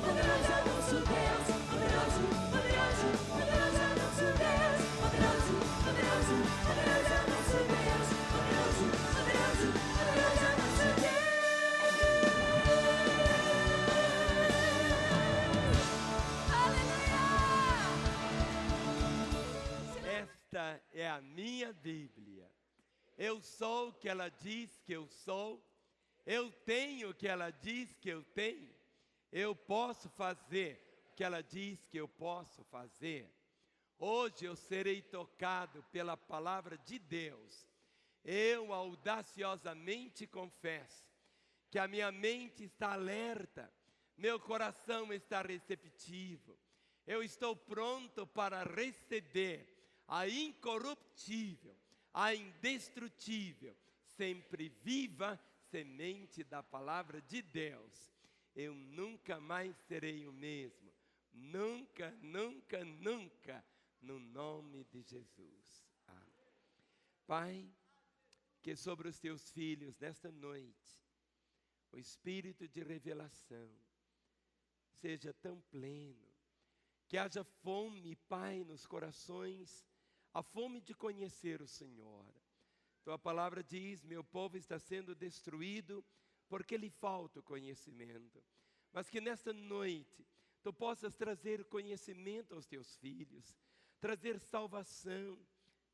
poderoso é nosso Deus, poderoso, poderoso, poderoso é nosso Deus, poderoso, poderoso, poderoso é nosso Deus, poderoso, poderoso, poderoso é nosso Deus. Aleluia! Esta é a minha Bíblia. Eu sou o que ela diz que eu sou. Eu tenho o que ela diz que eu tenho. Eu posso fazer o que ela diz que eu posso fazer. Hoje eu serei tocado pela palavra de Deus. Eu audaciosamente confesso que a minha mente está alerta, meu coração está receptivo. Eu estou pronto para receber a incorruptível, a indestrutível, sempre viva semente da palavra de Deus. Eu nunca mais serei o mesmo. Nunca, nunca, nunca. No nome de Jesus. Amém. Pai, que sobre os teus filhos nesta noite, o espírito de revelação seja tão pleno, que haja fome, Pai, nos corações, a fome de conhecer o Senhor. Tua palavra diz: meu povo está sendo destruído porque lhe falta o conhecimento. Mas que nesta noite tu possas trazer conhecimento aos teus filhos, trazer salvação,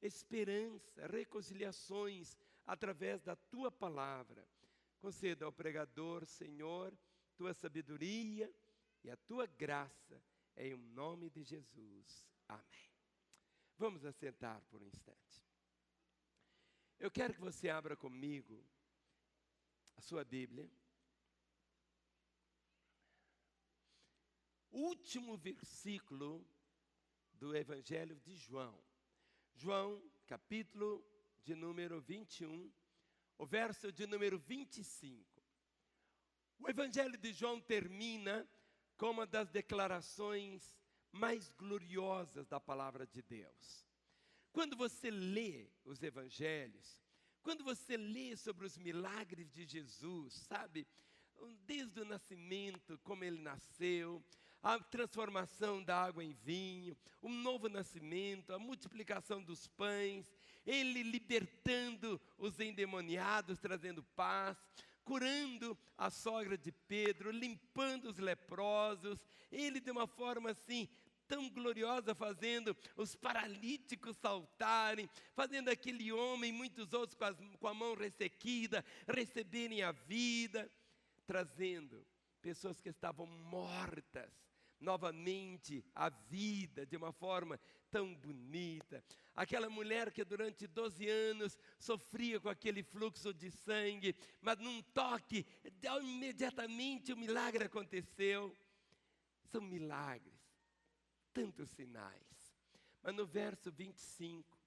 esperança, reconciliações através da tua palavra. Conceda ao pregador, Senhor, tua sabedoria e a tua graça, em nome de Jesus. Amém. Vamos assentar por um instante. Eu quero que você abra comigo a sua Bíblia. Último versículo do Evangelho de João. João, capítulo de número 21, o verso de número 25. O Evangelho de João termina com uma das declarações mais gloriosas da palavra de Deus. Quando você lê os evangelhos, quando você lê sobre os milagres de Jesus, sabe, desde o nascimento, como ele nasceu, a transformação da água em vinho, o novo nascimento, a multiplicação dos pães, ele libertando os endemoniados, trazendo paz, curando a sogra de Pedro, limpando os leprosos, ele de uma forma assim tão gloriosa, fazendo os paralíticos saltarem, fazendo aquele homem e muitos outros com a mão ressequida receberem a vida, trazendo pessoas que estavam mortas novamente à vida de uma forma tão bonita. Aquela mulher que durante 12 anos sofria com aquele fluxo de sangue, mas num toque, imediatamente o milagre aconteceu. São milagres, tantos sinais. Mas no verso 25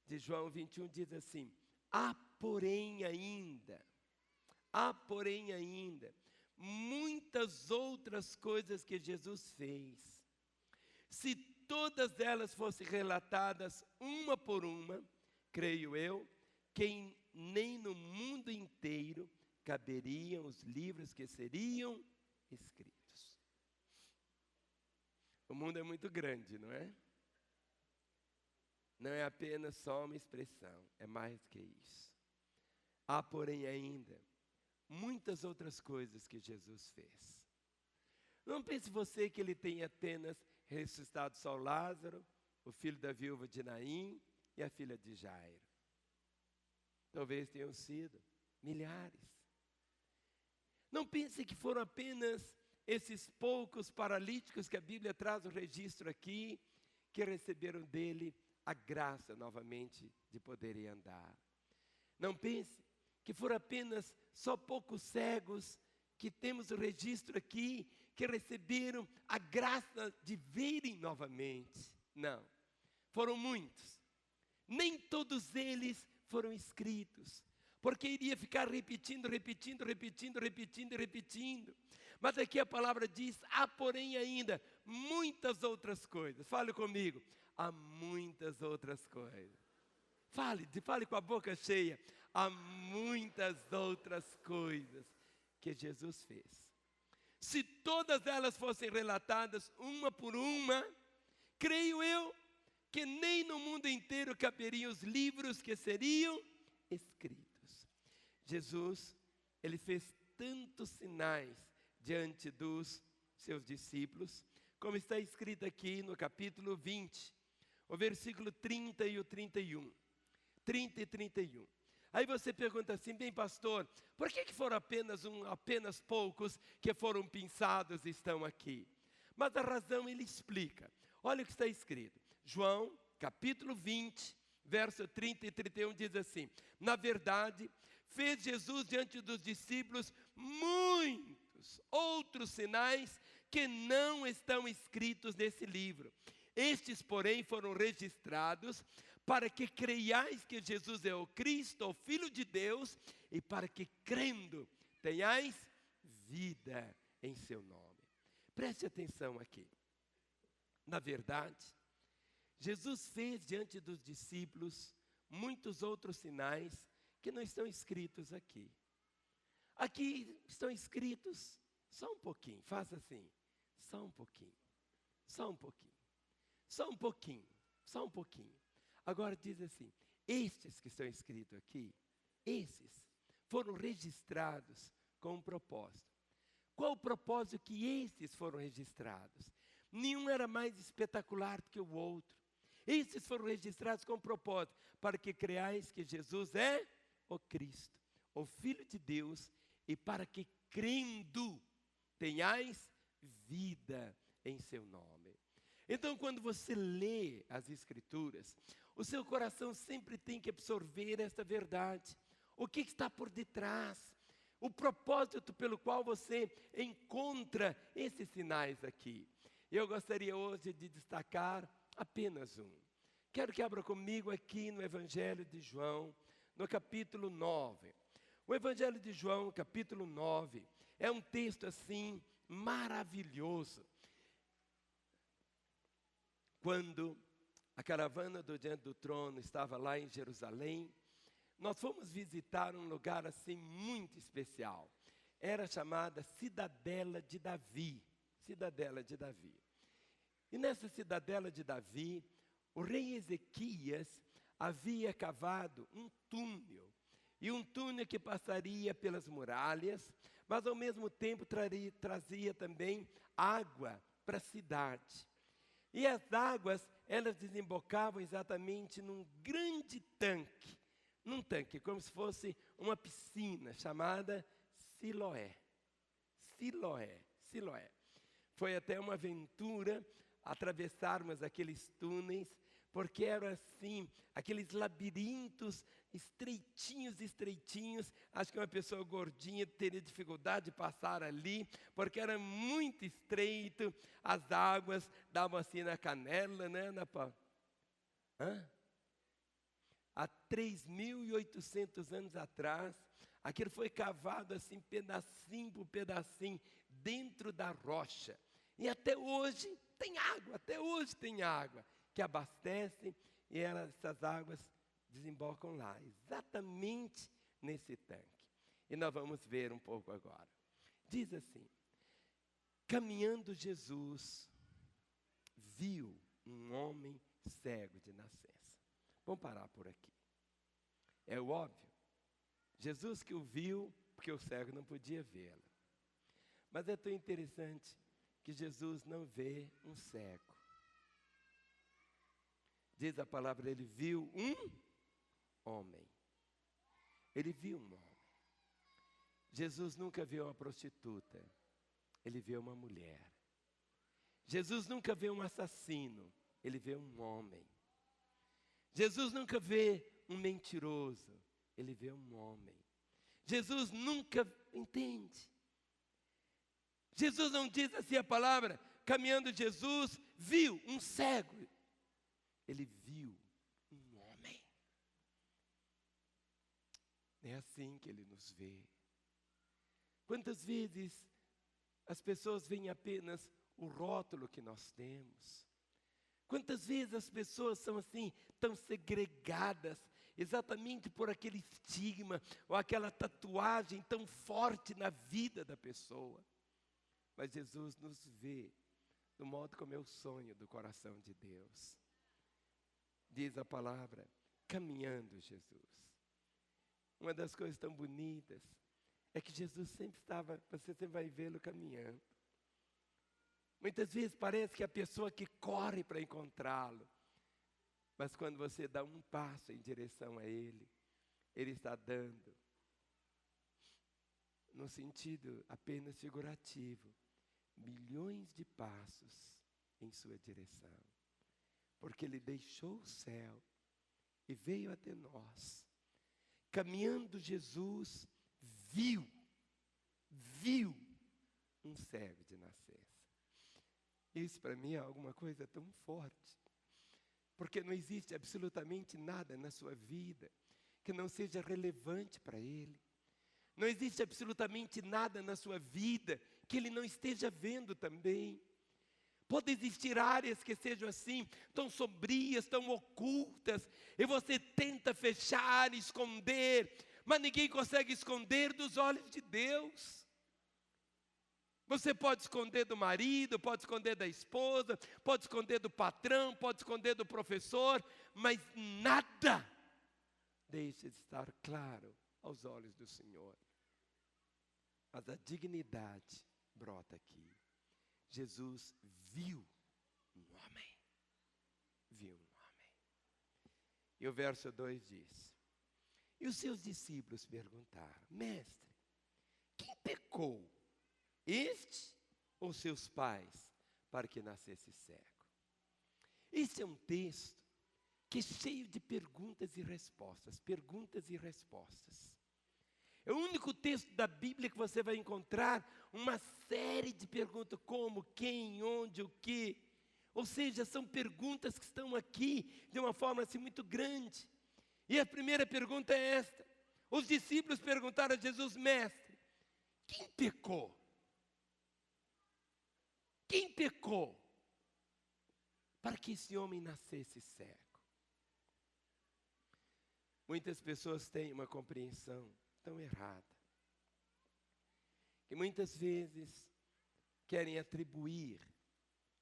de João 21 diz assim: há porém ainda muitas outras coisas que Jesus fez. Se todas elas fossem relatadas uma por uma, creio eu, que nem no mundo inteiro caberiam os livros que seriam escritos. O mundo é muito grande, não é? Não é apenas só uma expressão, é mais do que isso. Há, porém, ainda muitas outras coisas que Jesus fez. Não pense você que ele tenha apenas ressuscitado só Lázaro, o filho da viúva de Naim e a filha de Jairo. Talvez tenham sido milhares. Não pense que foram apenas esses poucos paralíticos que a Bíblia traz o registro aqui, que receberam dele a graça novamente de poderem andar. Não pense que foram apenas só poucos cegos que temos o registro aqui, que receberam a graça de verem novamente. Não, foram muitos. Nem todos eles foram escritos, porque iria ficar repetindo. Mas aqui a palavra diz: há porém ainda muitas outras coisas. Fale comigo, há muitas outras coisas. Fale com a boca cheia. Há muitas outras coisas que Jesus fez. se todas elas fossem relatadas uma por uma, creio eu que nem no mundo inteiro caberiam os livros que seriam escritos. Jesus, ele fez tantos sinais diante dos seus discípulos, como está escrito aqui no capítulo 20, o versículo 30 e o 31. 30 e 31. Aí você pergunta assim, bem pastor, por que foram apenas poucos que foram pinçados e estão aqui? Mas a razão ele explica. Olha o que está escrito. João, capítulo 20, verso 30 e 31 diz assim: na verdade, fez Jesus diante dos discípulos muitos outros sinais que não estão escritos nesse livro. Estes, porém, foram registrados para que creiais que Jesus é o Cristo, o Filho de Deus, e para que, crendo, tenhais vida em seu nome. Preste atenção aqui. Na verdade, Jesus fez diante dos discípulos muitos outros sinais que não estão escritos aqui. Aqui estão escritos só um pouquinho, faça assim, só um pouquinho, só um pouquinho, só um pouquinho, só um pouquinho. Agora diz assim, estes que estão escritos aqui, esses foram registrados com um propósito. Qual o propósito que esses foram registrados? Nenhum era mais espetacular do que o outro. Esses foram registrados com um propósito, para que creais que Jesus é o Cristo, o Filho de Deus, e para que crendo tenhais vida em seu nome. Então, quando você lê as Escrituras, o seu coração sempre tem que absorver esta verdade. O que está por detrás? O propósito pelo qual você encontra esses sinais aqui. Eu gostaria hoje de destacar apenas um. Quero que abra comigo aqui no Evangelho de João, no capítulo 9. O Evangelho de João, capítulo 9, é um texto assim maravilhoso. Quando a caravana do Diante do Trono estava lá em Jerusalém, nós fomos visitar um lugar assim muito especial. Era chamada Cidadela de Davi. Cidadela de Davi. E nessa Cidadela de Davi, o rei Ezequias havia cavado um túnel. E um túnel que passaria pelas muralhas, mas ao mesmo tempo trazia também água para a cidade. E as águas, elas desembocavam exatamente num grande tanque. Num tanque, como se fosse uma piscina, chamada Siloé. Siloé, Siloé. Foi até uma aventura atravessarmos aqueles túneis, porque eram assim, aqueles labirintos estreitinhos, estreitinhos. Acho que uma pessoa gordinha teria dificuldade de passar ali, porque era muito estreito, as águas davam assim na canela, né? Há 3.800 anos atrás, aquilo foi cavado assim, pedacinho por pedacinho, dentro da rocha. E até hoje tem água, até hoje tem água, que abastece e essas águas desembocam lá, exatamente nesse tanque. E nós vamos ver um pouco agora. Diz assim, caminhando Jesus, viu um homem cego de nascença. Vamos parar por aqui. É o óbvio. Jesus que o viu, porque o cego não podia vê-lo. Mas é tão interessante que Jesus não vê um cego. Diz a palavra, ele viu um homem. Ele viu um homem. Jesus nunca viu uma prostituta. Ele viu uma mulher. Jesus nunca viu um assassino. Ele vê um homem. Jesus nunca vê um mentiroso. Ele vê um homem. Jesus nunca entende. Jesus não diz assim a palavra, caminhando Jesus, viu um cego. Ele viu um homem. É assim que ele nos vê. Quantas vezes as pessoas veem apenas o rótulo que nós temos? Quantas vezes as pessoas são assim, tão segregadas, exatamente por aquele estigma, ou aquela tatuagem tão forte na vida da pessoa? mas Jesus nos vê do modo como é o sonho do coração de Deus. Diz a palavra, caminhando Jesus. Uma das coisas tão bonitas é que Jesus sempre estava, você sempre vai vê-lo caminhando. Muitas vezes parece que a pessoa que corre para encontrá-lo, mas quando você dá um passo em direção a Ele, Ele está dando, no sentido apenas figurativo, milhões de passos em sua direção. Porque Ele deixou o céu e veio até nós. Caminhando Jesus, viu um cego de nascença. Isso para mim é alguma coisa tão forte. Porque não existe absolutamente nada na sua vida que não seja relevante para Ele. Não existe absolutamente nada na sua vida que Ele não esteja vendo também. Pode existir áreas que sejam assim, tão sombrias, tão ocultas, e você tenta fechar, esconder, mas ninguém consegue esconder dos olhos de Deus. Você pode esconder do marido, pode esconder da esposa, pode esconder do patrão, pode esconder do professor, mas nada deixa de estar claro aos olhos do Senhor. Mas a dignidade brota aqui. Jesus viu um homem. Viu um homem. E o verso 2 diz: e os seus discípulos perguntaram: mestre, quem pecou? Este ou seus pais, para que nascesse cego? Esse é um texto que é cheio de perguntas e respostas. Perguntas e respostas. É o único texto da Bíblia que você vai encontrar uma série de perguntas, como, quem, onde, o que. Ou seja, são perguntas que estão aqui de uma forma assim muito grande. E a primeira pergunta é esta. Os discípulos perguntaram a Jesus: mestre, quem pecou? Quem pecou para que esse homem nascesse cego? Muitas pessoas têm uma compreensão tão errada, que muitas vezes querem atribuir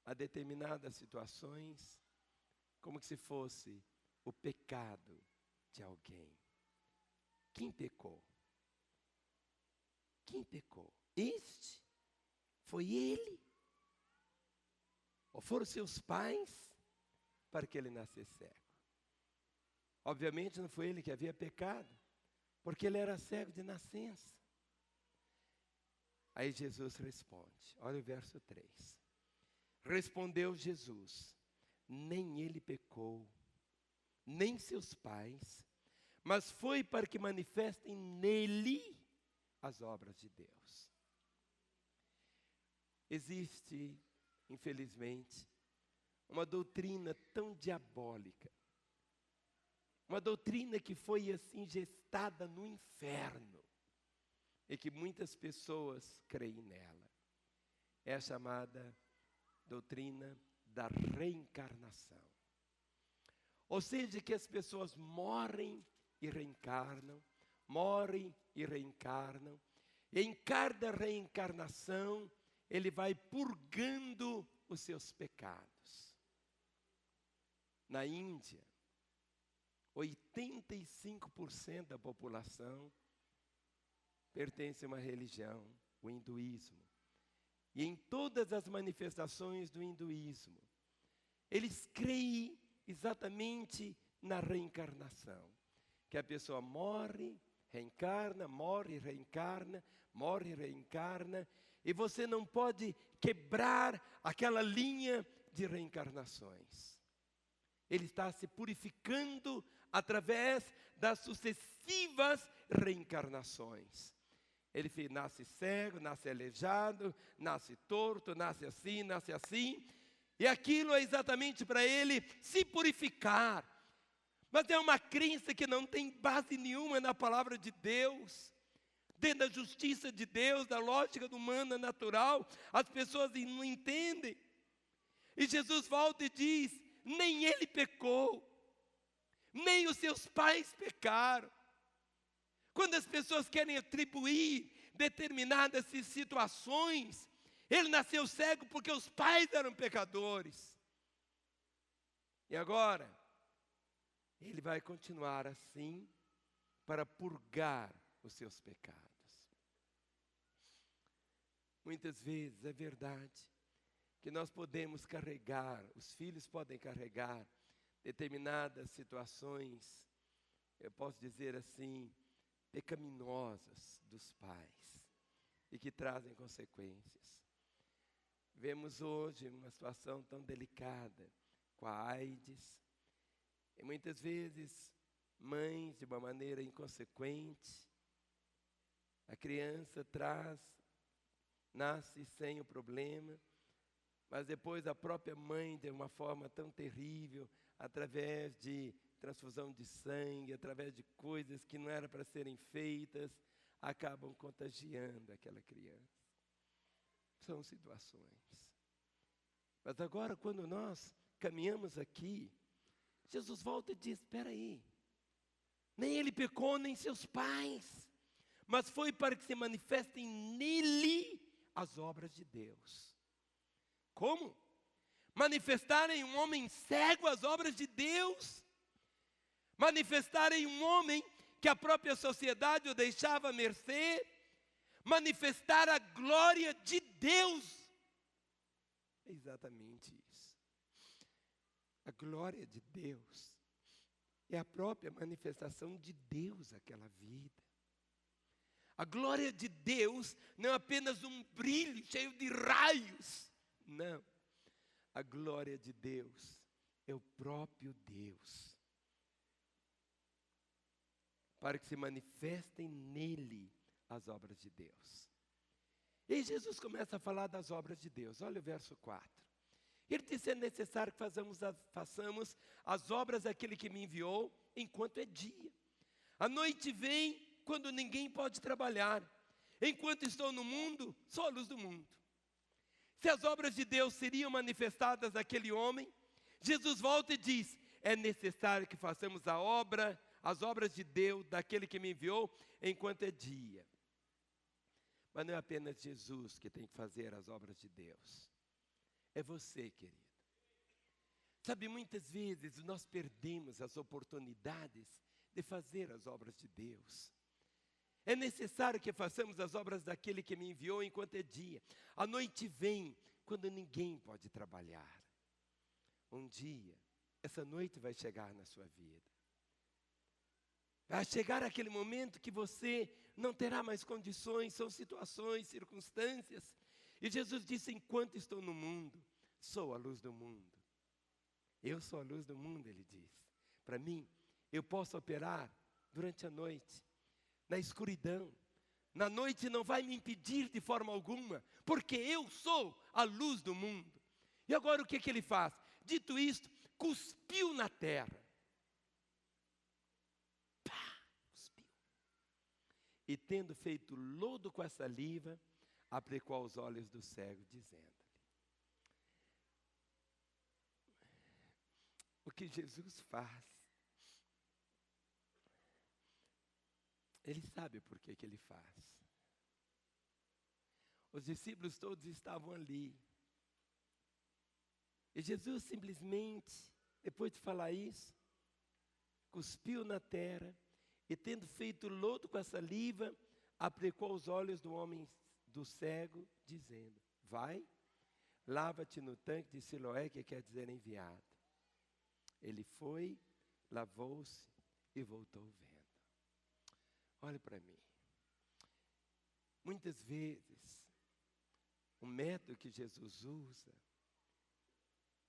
a determinadas situações como se fosse o pecado de alguém. Quem pecou? Quem pecou? Este? Foi ele? Ou foram seus pais para que ele nascesse cego? Obviamente não foi ele que havia pecado, porque ele era cego de nascença. Aí Jesus responde, olha o verso 3. Respondeu Jesus: nem ele pecou, nem seus pais, mas foi para que manifestem nele as obras de Deus. Existe, infelizmente, uma doutrina tão diabólica, uma doutrina que foi assim gestada no inferno, e que muitas pessoas creem nela. É a chamada doutrina da reencarnação. Ou seja, que as pessoas morrem e reencarnam, morrem e reencarnam, e em cada reencarnação ele vai purgando os seus pecados. Na Índia, 85% da população pertence a uma religião, o hinduísmo. E em todas as manifestações do hinduísmo, eles creem exatamente na reencarnação. Que a pessoa morre, reencarna, morre, reencarna, morre, reencarna. E você não pode quebrar aquela linha de reencarnações. Ele está se purificando através das sucessivas reencarnações. Ele nasce cego, nasce aleijado, nasce torto, nasce assim. E aquilo é exatamente para ele se purificar. Mas é uma crença que não tem base nenhuma na palavra de Deus. Dentro da justiça de Deus, da lógica humana natural, as pessoas não entendem. E Jesus volta e diz: nem ele pecou, nem os seus pais pecaram. Quando as pessoas querem atribuir determinadas situações Ele nasceu cego porque os pais eram pecadores. E agora, ele vai continuar assim para purgar os seus pecados. Muitas vezes é verdade que nós podemos carregar, os filhos podem carregar determinadas situações, eu posso dizer assim, pecaminosas dos pais e que trazem consequências. Vemos hoje uma situação tão delicada com a AIDS, e muitas vezes mães de uma maneira inconsequente, a criança nasce sem o problema, mas depois a própria mãe, de uma forma tão terrível, através de transfusão de sangue, através de coisas que não eram para serem feitas, acabam contagiando aquela criança. São situações. Mas agora, quando nós caminhamos aqui, Jesus volta e diz, espera aí, nem ele pecou, nem seus pais, mas foi para que se manifestem nele as obras de Deus. Como? Manifestar em um homem cego as obras de Deus. Manifestar em um homem que a própria sociedade o deixava à mercê. Manifestar a glória de Deus. É exatamente isso. A glória de Deus é a própria manifestação de Deus àquela vida. A glória de Deus não é apenas um brilho cheio de raios. Não. A glória de Deus é o próprio Deus. Para que se manifestem nele as obras de Deus. E Jesus começa a falar das obras de Deus. Olha o verso 4. Ele disse, é necessário que façamos as obras daquele que me enviou enquanto é dia. A noite vem quando ninguém pode trabalhar. Enquanto estou no mundo, sou a luz do mundo. Se as obras de Deus seriam manifestadas naquele homem, Jesus volta e diz, é necessário que façamos as obras de Deus, daquele que me enviou, enquanto é dia. Mas não é apenas Jesus que tem que fazer as obras de Deus. É você, querido. Sabe, muitas vezes nós perdemos as oportunidades de fazer as obras de Deus. É necessário que façamos as obras daquele que me enviou enquanto é dia. A noite vem quando ninguém pode trabalhar. Um dia, essa noite vai chegar na sua vida. Vai chegar aquele momento que você não terá mais condições, são situações, circunstâncias. E Jesus disse, enquanto estou no mundo, sou a luz do mundo. Eu sou a luz do mundo, ele disse. Para mim, eu posso operar durante a noite, na escuridão. Na noite não vai me impedir de forma alguma, porque eu sou a luz do mundo. E agora o que ele faz? Dito isto, cuspiu na terra. Pá, cuspiu. E tendo feito lodo com a saliva, aplicou aos olhos do cego, dizendo-lhe. O que Jesus faz? Ele sabe por que ele faz. Os discípulos todos estavam ali. E Jesus simplesmente, depois de falar isso, cuspiu na terra e tendo feito lodo com a saliva, aplicou aos olhos do homem do cego, dizendo, vai, lava-te no tanque de Siloé, que quer dizer enviado. Ele foi, lavou-se e voltou vendo. Olhe para mim. Muitas vezes, o método que Jesus usa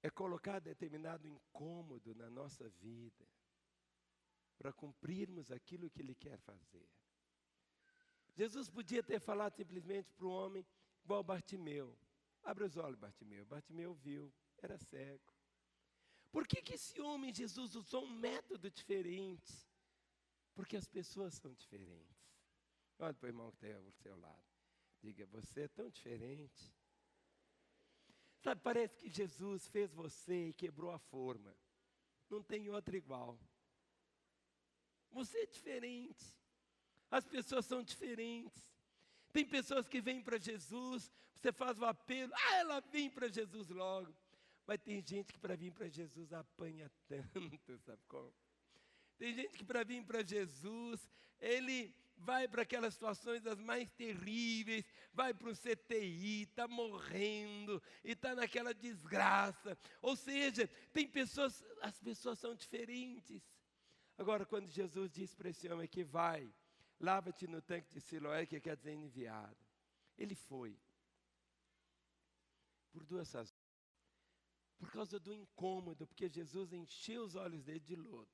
é colocar determinado incômodo na nossa vida para cumprirmos aquilo que Ele quer fazer. Jesus podia ter falado simplesmente para o homem, igual Bartimeu. Abre os olhos, Bartimeu. Bartimeu viu, era cego. Por que esse homem, Jesus, usou um método diferente? Porque as pessoas são diferentes. Olha para o irmão que está ao seu lado. Diga, você é tão diferente. Sabe, parece que Jesus fez você e quebrou a forma. Não tem outra igual. Você é diferente. As pessoas são diferentes. Tem pessoas que vêm para Jesus, você faz o apelo, ela vem para Jesus logo. Mas tem gente que para vir para Jesus apanha tanto, sabe como? Tem gente que para vir para Jesus, ele vai para aquelas situações as mais terríveis, vai para o CTI, está morrendo, e está naquela desgraça. Ou seja, tem pessoas, as pessoas são diferentes. Agora, quando Jesus diz para esse homem que vai, lava-te no tanque de Siloé, que quer dizer enviado. Ele foi. Por duas razões. Por causa do incômodo, porque Jesus encheu os olhos dele de lodo.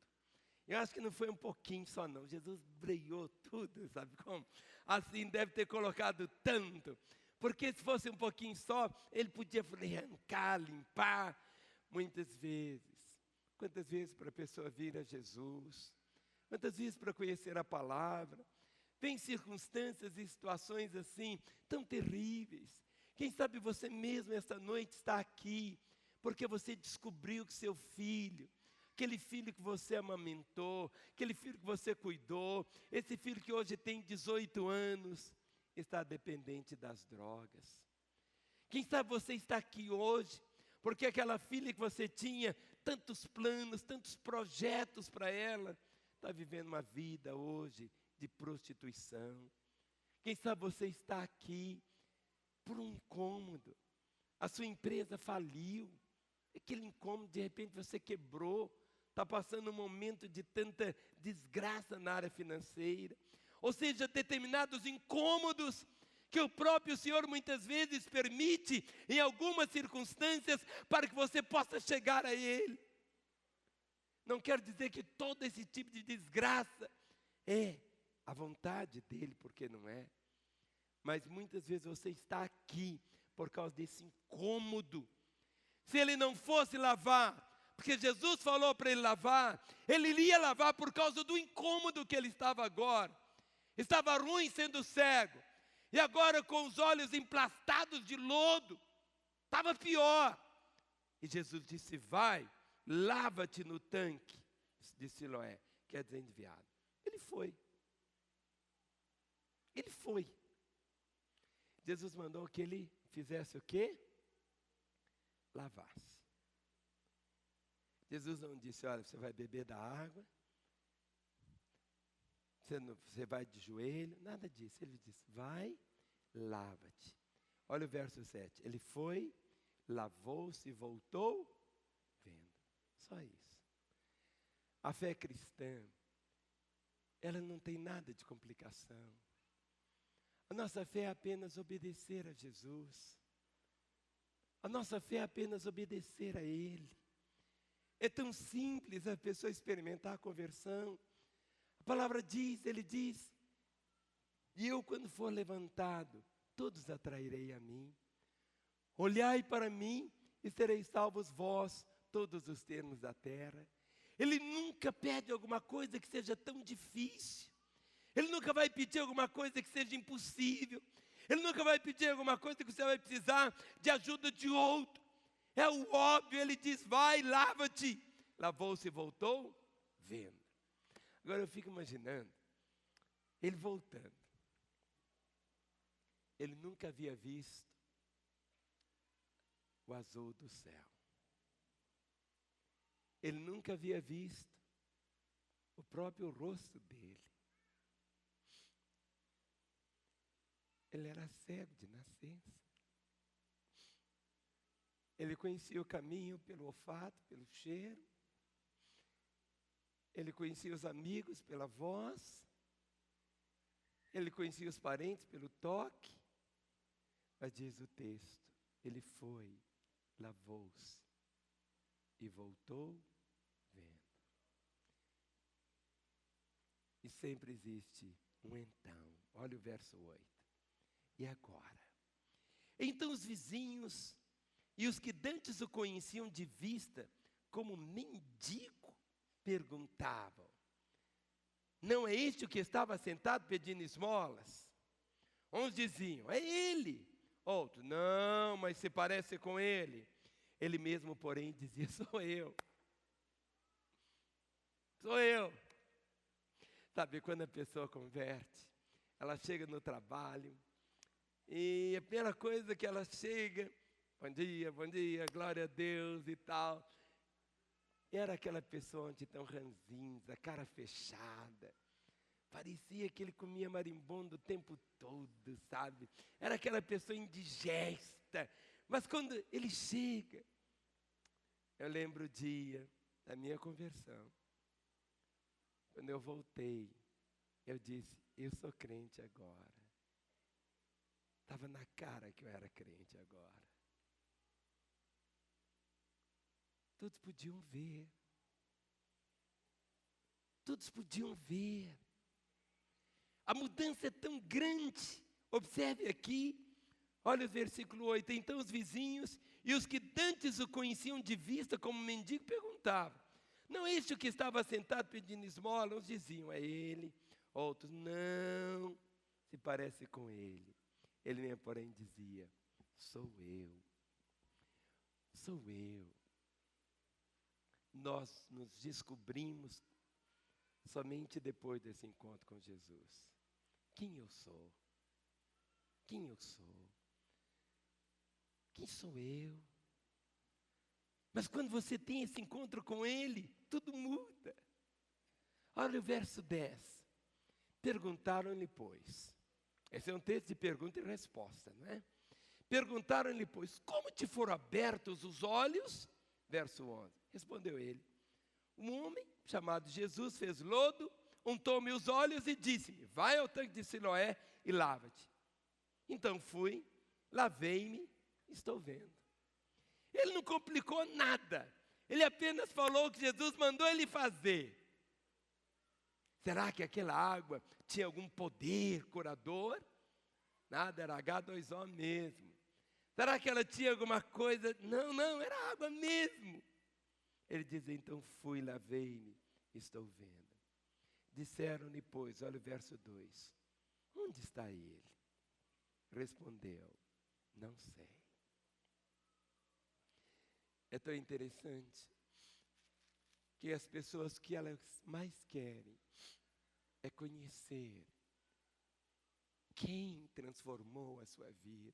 Eu acho que não foi um pouquinho só não. Jesus breiou tudo, sabe como? Assim, deve ter colocado tanto. Porque se fosse um pouquinho só, ele podia arrancar, limpar. Muitas vezes. Quantas vezes para a pessoa vir a Jesus? Quantas vezes para conhecer a palavra? Vem circunstâncias e situações assim, tão terríveis. Quem sabe você mesmo esta noite está aqui, porque você descobriu que seu filho, aquele filho que você amamentou, aquele filho que você cuidou, esse filho que hoje tem 18 anos, está dependente das drogas. Quem sabe você está aqui hoje, porque aquela filha que você tinha tantos planos, tantos projetos para ela, está vivendo uma vida hoje de prostituição. Quem sabe você está aqui por um incômodo, a sua empresa faliu, aquele incômodo de repente você quebrou, está passando um momento de tanta desgraça na área financeira, ou seja, determinados incômodos que o próprio Senhor muitas vezes permite em algumas circunstâncias para que você possa chegar a Ele. Não quero dizer que todo esse tipo de desgraça é a vontade dEle, porque não é. Mas muitas vezes você está aqui por causa desse incômodo. Se Ele não fosse lavar, porque Jesus falou para Ele lavar, Ele iria lavar por causa do incômodo que Ele estava agora. Estava ruim sendo cego, e agora com os olhos emplastados de lodo, estava pior. E Jesus disse, vai, lava-te no tanque de Siloé, quer dizer enviado. Ele foi. Ele foi. Jesus mandou que ele fizesse o quê? Lavasse. Jesus não disse, olha, você vai beber da água, você vai de joelho, nada disso. Ele disse, vai, lava-te. Olha o verso 7. Ele foi, lavou-se e voltou vendo. Só isso. A fé cristã, ela não tem nada de complicação. A nossa fé é apenas obedecer a Jesus. A nossa fé é apenas obedecer a Ele. É tão simples a pessoa experimentar a conversão. A palavra diz, Ele diz, e eu quando for levantado, todos atrairei a mim. Olhai para mim e sereis salvos vós, todos os termos da terra. Ele nunca pede alguma coisa que seja tão difícil. Ele nunca vai pedir alguma coisa que seja impossível. Ele nunca vai pedir alguma coisa que você vai precisar de ajuda de outro. É o óbvio, ele diz, vai, lava-te. Lavou-se e voltou, vendo. Agora eu fico imaginando, ele voltando. Ele nunca havia visto o azul do céu. Ele nunca havia visto o próprio rosto dele. Ele era cego de nascença. Ele conhecia o caminho pelo olfato, pelo cheiro. Ele conhecia os amigos pela voz. Ele conhecia os parentes pelo toque. Mas diz o texto, ele foi, lavou-se e voltou vendo. E sempre existe um então. Olha o verso 8. E agora? Então os vizinhos e os que dantes o conheciam de vista como mendigo perguntavam, não é este o que estava sentado pedindo esmolas? Uns diziam, é ele. Outros, não, mas se parece com ele. Ele mesmo, porém, dizia, sou eu. Sou eu. Sabe, quando a pessoa converte, ela chega no trabalho, E a primeira coisa que ela chega, bom dia, glória a Deus e tal. Era aquela pessoa de tão ranzinza, cara fechada. Parecia que ele comia marimbondo o tempo todo, sabe? Era aquela pessoa indigesta. Mas quando ele chega, eu lembro o dia da minha conversão. Quando eu voltei, eu disse, eu sou crente agora. Estava na cara que eu era crente agora. Todos podiam ver. Todos podiam ver. A mudança é tão grande. Observe aqui, olha o versículo 8. Então os vizinhos e os que dantes o conheciam de vista como mendigo perguntavam. Não é este o que estava sentado pedindo esmola? Uns diziam, é ele. Outros, não, se parece com ele. Ele, porém, dizia, sou eu. Sou eu. Nós nos descobrimos somente depois desse encontro com Jesus. Quem eu sou? Quem eu sou? Quem sou eu? Mas quando você tem esse encontro com Ele, tudo muda. Olha o verso 10. Perguntaram-lhe, pois. Esse é um texto de pergunta e resposta, não é? Perguntaram-lhe, pois, como te foram abertos os olhos? Verso 11. Respondeu ele. Um homem chamado Jesus fez lodo, untou-me os olhos e disse-me, vai ao tanque de Siloé e lava-te. Então fui, lavei-me, estou vendo. Ele não complicou nada. Ele apenas falou o que Jesus mandou ele fazer. Será que aquela água tinha algum poder curador? Nada, era H2O mesmo. Será que ela tinha alguma coisa? Não, era água mesmo. Ele diz, então fui, lavei-me, estou vendo. Disseram-lhe, pois, olha o verso 2. Onde está ele? Respondeu, não sei. É tão interessante que as pessoas que elas mais querem é conhecer quem transformou a sua vida.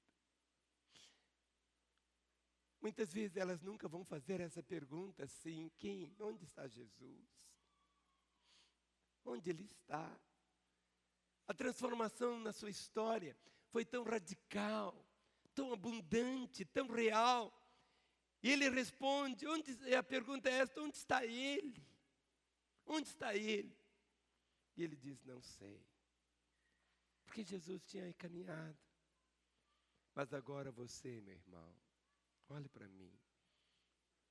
Muitas vezes elas nunca vão fazer essa pergunta assim, onde está Jesus? Onde Ele está? A transformação na sua história foi tão radical, tão abundante, tão real. E ele responde, a pergunta é esta, onde está Ele? Onde está Ele? E ele diz, não sei. Porque Jesus tinha caminhado. Mas agora você, meu irmão, olhe para mim.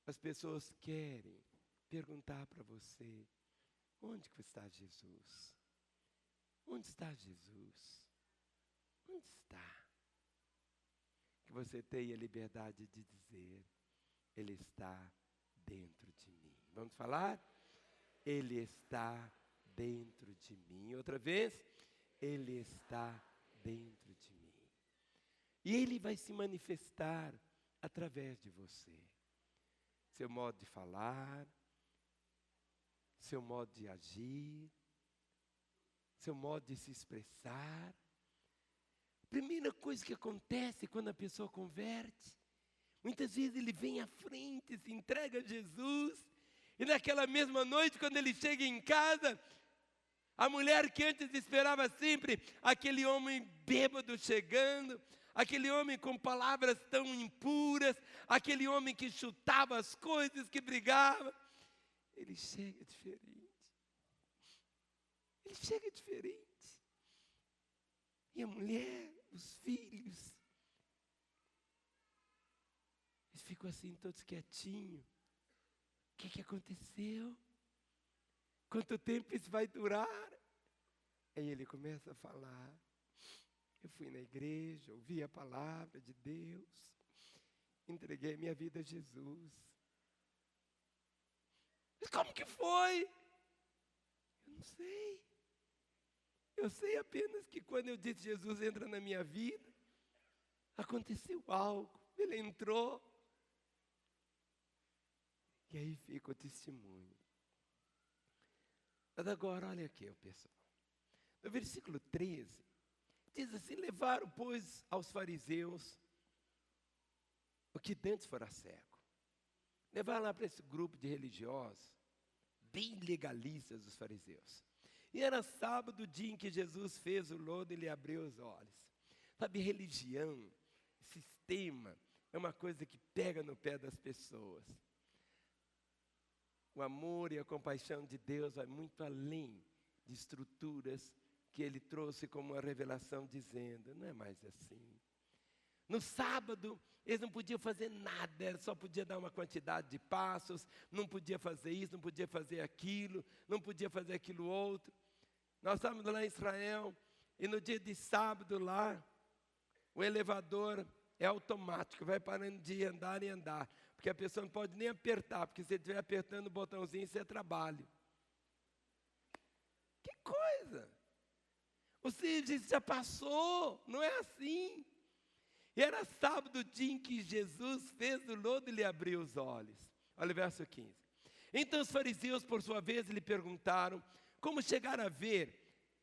As pessoas querem perguntar para você, onde que está Jesus? Onde está Jesus? Onde está? Que você tenha liberdade de dizer, Ele está dentro de mim. Vamos falar? Ele está dentro de mim. Outra vez, Ele está dentro de mim. E Ele vai se manifestar através de você. Seu modo de falar, seu modo de agir, seu modo de se expressar. A primeira coisa que acontece quando a pessoa converte, muitas vezes ele vem à frente, se entrega a Jesus, e naquela mesma noite, quando ele chega em casa, a mulher que antes esperava sempre aquele homem bêbado chegando, aquele homem com palavras tão impuras, aquele homem que chutava as coisas, que brigava, ele chega diferente. Ele chega diferente. E a mulher, os filhos, eles ficam assim todos quietinhos. O que aconteceu? Quanto tempo isso vai durar? Aí ele começa a falar. Eu fui na igreja, ouvi a palavra de Deus, entreguei minha vida a Jesus. Mas como que foi? Eu não sei. Eu sei apenas que quando eu disse Jesus entra na minha vida, aconteceu algo. Ele entrou. E aí fica o testemunho. Mas agora, olha aqui, pessoal. No versículo 13, Diz assim: levaram, pois, aos fariseus o que dantes fora cego. Levaram lá para esse grupo de religiosos, bem legalistas dos fariseus. E era sábado, o dia em que Jesus fez o lodo e lhe abriu os olhos. Sabe, religião, sistema, é uma coisa que pega no pé das pessoas. O amor e a compaixão de Deus vai muito além de estruturas que Ele trouxe como uma revelação, dizendo: não é mais assim. No sábado, eles não podiam fazer nada, só podia dar uma quantidade de passos, não podia fazer isso, não podia fazer aquilo, não podia fazer aquilo outro. Nós estávamos lá em Israel, e no dia de sábado lá, o elevador é automático, vai parando de andar e andar, porque a pessoa não pode nem apertar, porque se ele estiver apertando o botãozinho, isso é trabalho. Que coisa! Ou seja, isso já passou, não é assim. E era sábado, o dia em que Jesus fez o lodo e lhe abriu os olhos. Olha o verso 15. Então os fariseus, por sua vez, lhe perguntaram como chegar a ver.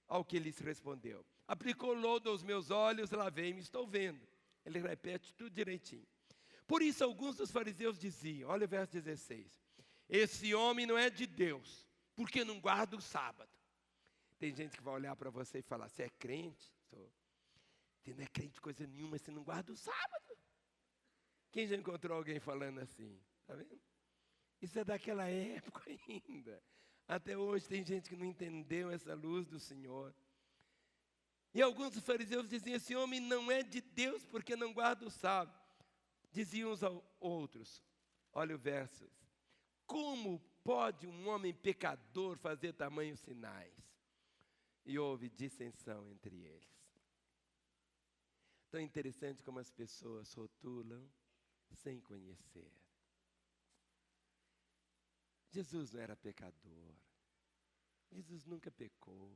Ao que ele respondeu: aplicou lodo aos meus olhos, lavei-me, estou vendo. Ele repete tudo direitinho. Por isso alguns dos fariseus diziam, olha o verso 16: esse homem não é de Deus, porque não guarda o sábado. Tem gente que vai olhar para você e falar: você é crente? Você não é crente de coisa nenhuma, você não guarda o sábado. Quem já encontrou alguém falando assim? Está vendo? Isso é daquela época ainda. Até hoje tem gente que não entendeu essa luz do Senhor. E alguns dos fariseus diziam: esse homem não é de Deus porque não guarda o sábado. Diziam uns aos outros, olha o verso: como pode um homem pecador fazer tamanhos sinais? E houve dissensão entre eles. Tão interessante como as pessoas rotulam sem conhecer. Jesus não era pecador. Jesus nunca pecou.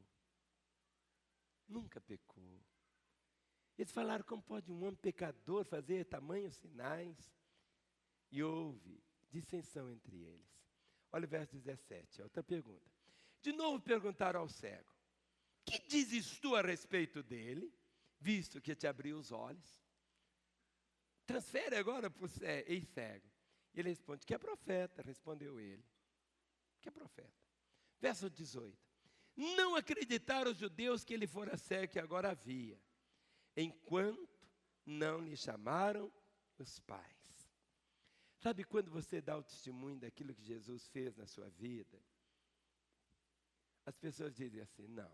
Nunca pecou. Eles falaram: como pode um homem pecador fazer tamanhos sinais? E houve dissensão entre eles. Olha o verso 17, outra pergunta. De novo perguntaram ao cego: que dizes tu a respeito dele, visto que te abriu os olhos? Transfere agora para o ex-cego. Ele responde: que é profeta, respondeu ele. Que é profeta. Verso 18. Não acreditaram os judeus que ele fora cego, que agora havia, enquanto não lhe chamaram os pais. Sabe quando você dá o testemunho daquilo que Jesus fez na sua vida? As pessoas dizem assim: não,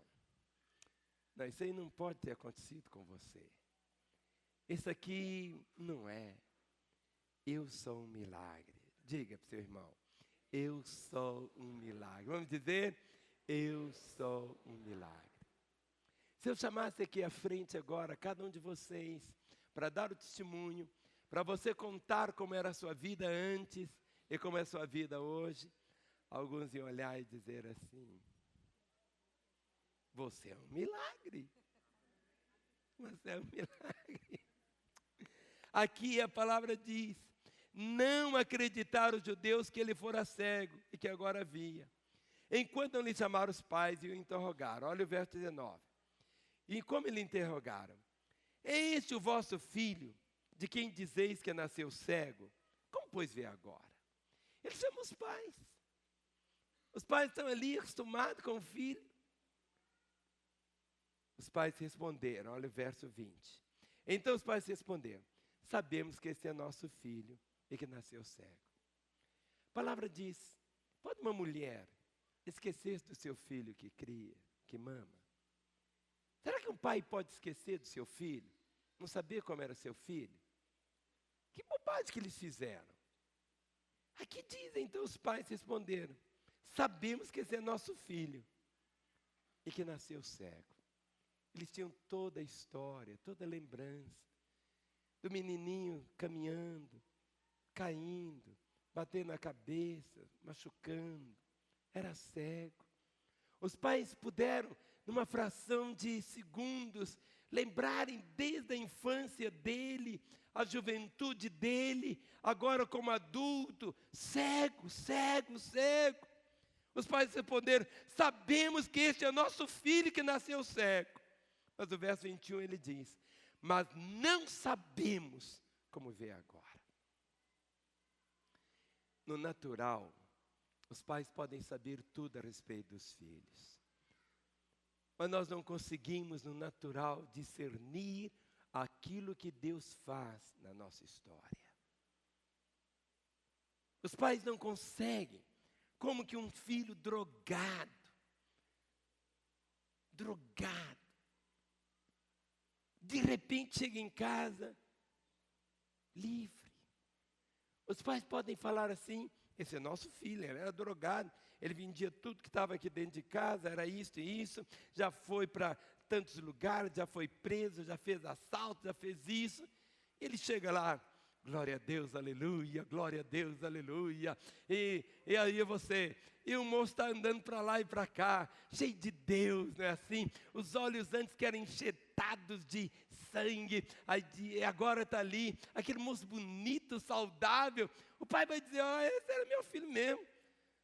isso aí não pode ter acontecido com você. Isso aqui não é. Eu sou um milagre. Diga para o seu irmão: eu sou um milagre. Vamos dizer: eu sou um milagre. Se eu chamasse aqui à frente agora cada um de vocês para dar o testemunho, para você contar como era a sua vida antes e como é a sua vida hoje, alguns iam olhar e dizer assim: você é um milagre. Você é um milagre. Aqui a palavra diz: não acreditaram os judeus que ele fora cego e que agora via, enquanto não lhe chamaram os pais e o interrogaram. Olha o verso 19. E como lhe interrogaram: é este o vosso filho, de quem dizeis que nasceu cego? Como pois vê agora? Eles chamam os pais. Os pais estão ali acostumados com o filho. Os pais responderam, olha o verso 20. Então os pais responderam: sabemos que esse é nosso filho e que nasceu cego. A palavra diz: pode uma mulher esquecer do seu filho que cria, que mama? Será que um pai pode esquecer do seu filho? Não saber como era seu filho? Que bobagem que eles fizeram. Aqui dizem, então os pais responderam: sabemos que esse é nosso filho e que nasceu cego. Eles tinham toda a história, toda a lembrança do menininho caminhando, caindo, batendo na cabeça, machucando. Era cego. Os pais puderam, numa fração de segundos, lembrarem desde a infância dele, a juventude dele, agora como adulto, cego, cego, cego. Os pais responderam: sabemos que este é nosso filho que nasceu cego. Mas o verso 21 ele diz: mas não sabemos como vê agora. No natural, os pais podem saber tudo a respeito dos filhos. Mas nós não conseguimos, no natural, discernir aquilo que Deus faz na nossa história. Os pais não conseguem, como que um filho drogado, de repente chega em casa, livre. Os pais podem falar assim: esse é nosso filho, ele era drogado, ele vendia tudo que estava aqui dentro de casa, era isso e isso, já foi para tantos lugares, já foi preso, já fez assalto, já fez isso. Ele chega lá, glória a Deus, aleluia, glória a Deus, aleluia. E aí e o moço está andando para lá e para cá, cheio de Deus, não é assim? Os olhos antes que eram enxertados de sangue, agora está ali, aquele moço bonito, saudável. O pai vai dizer: esse era meu filho mesmo.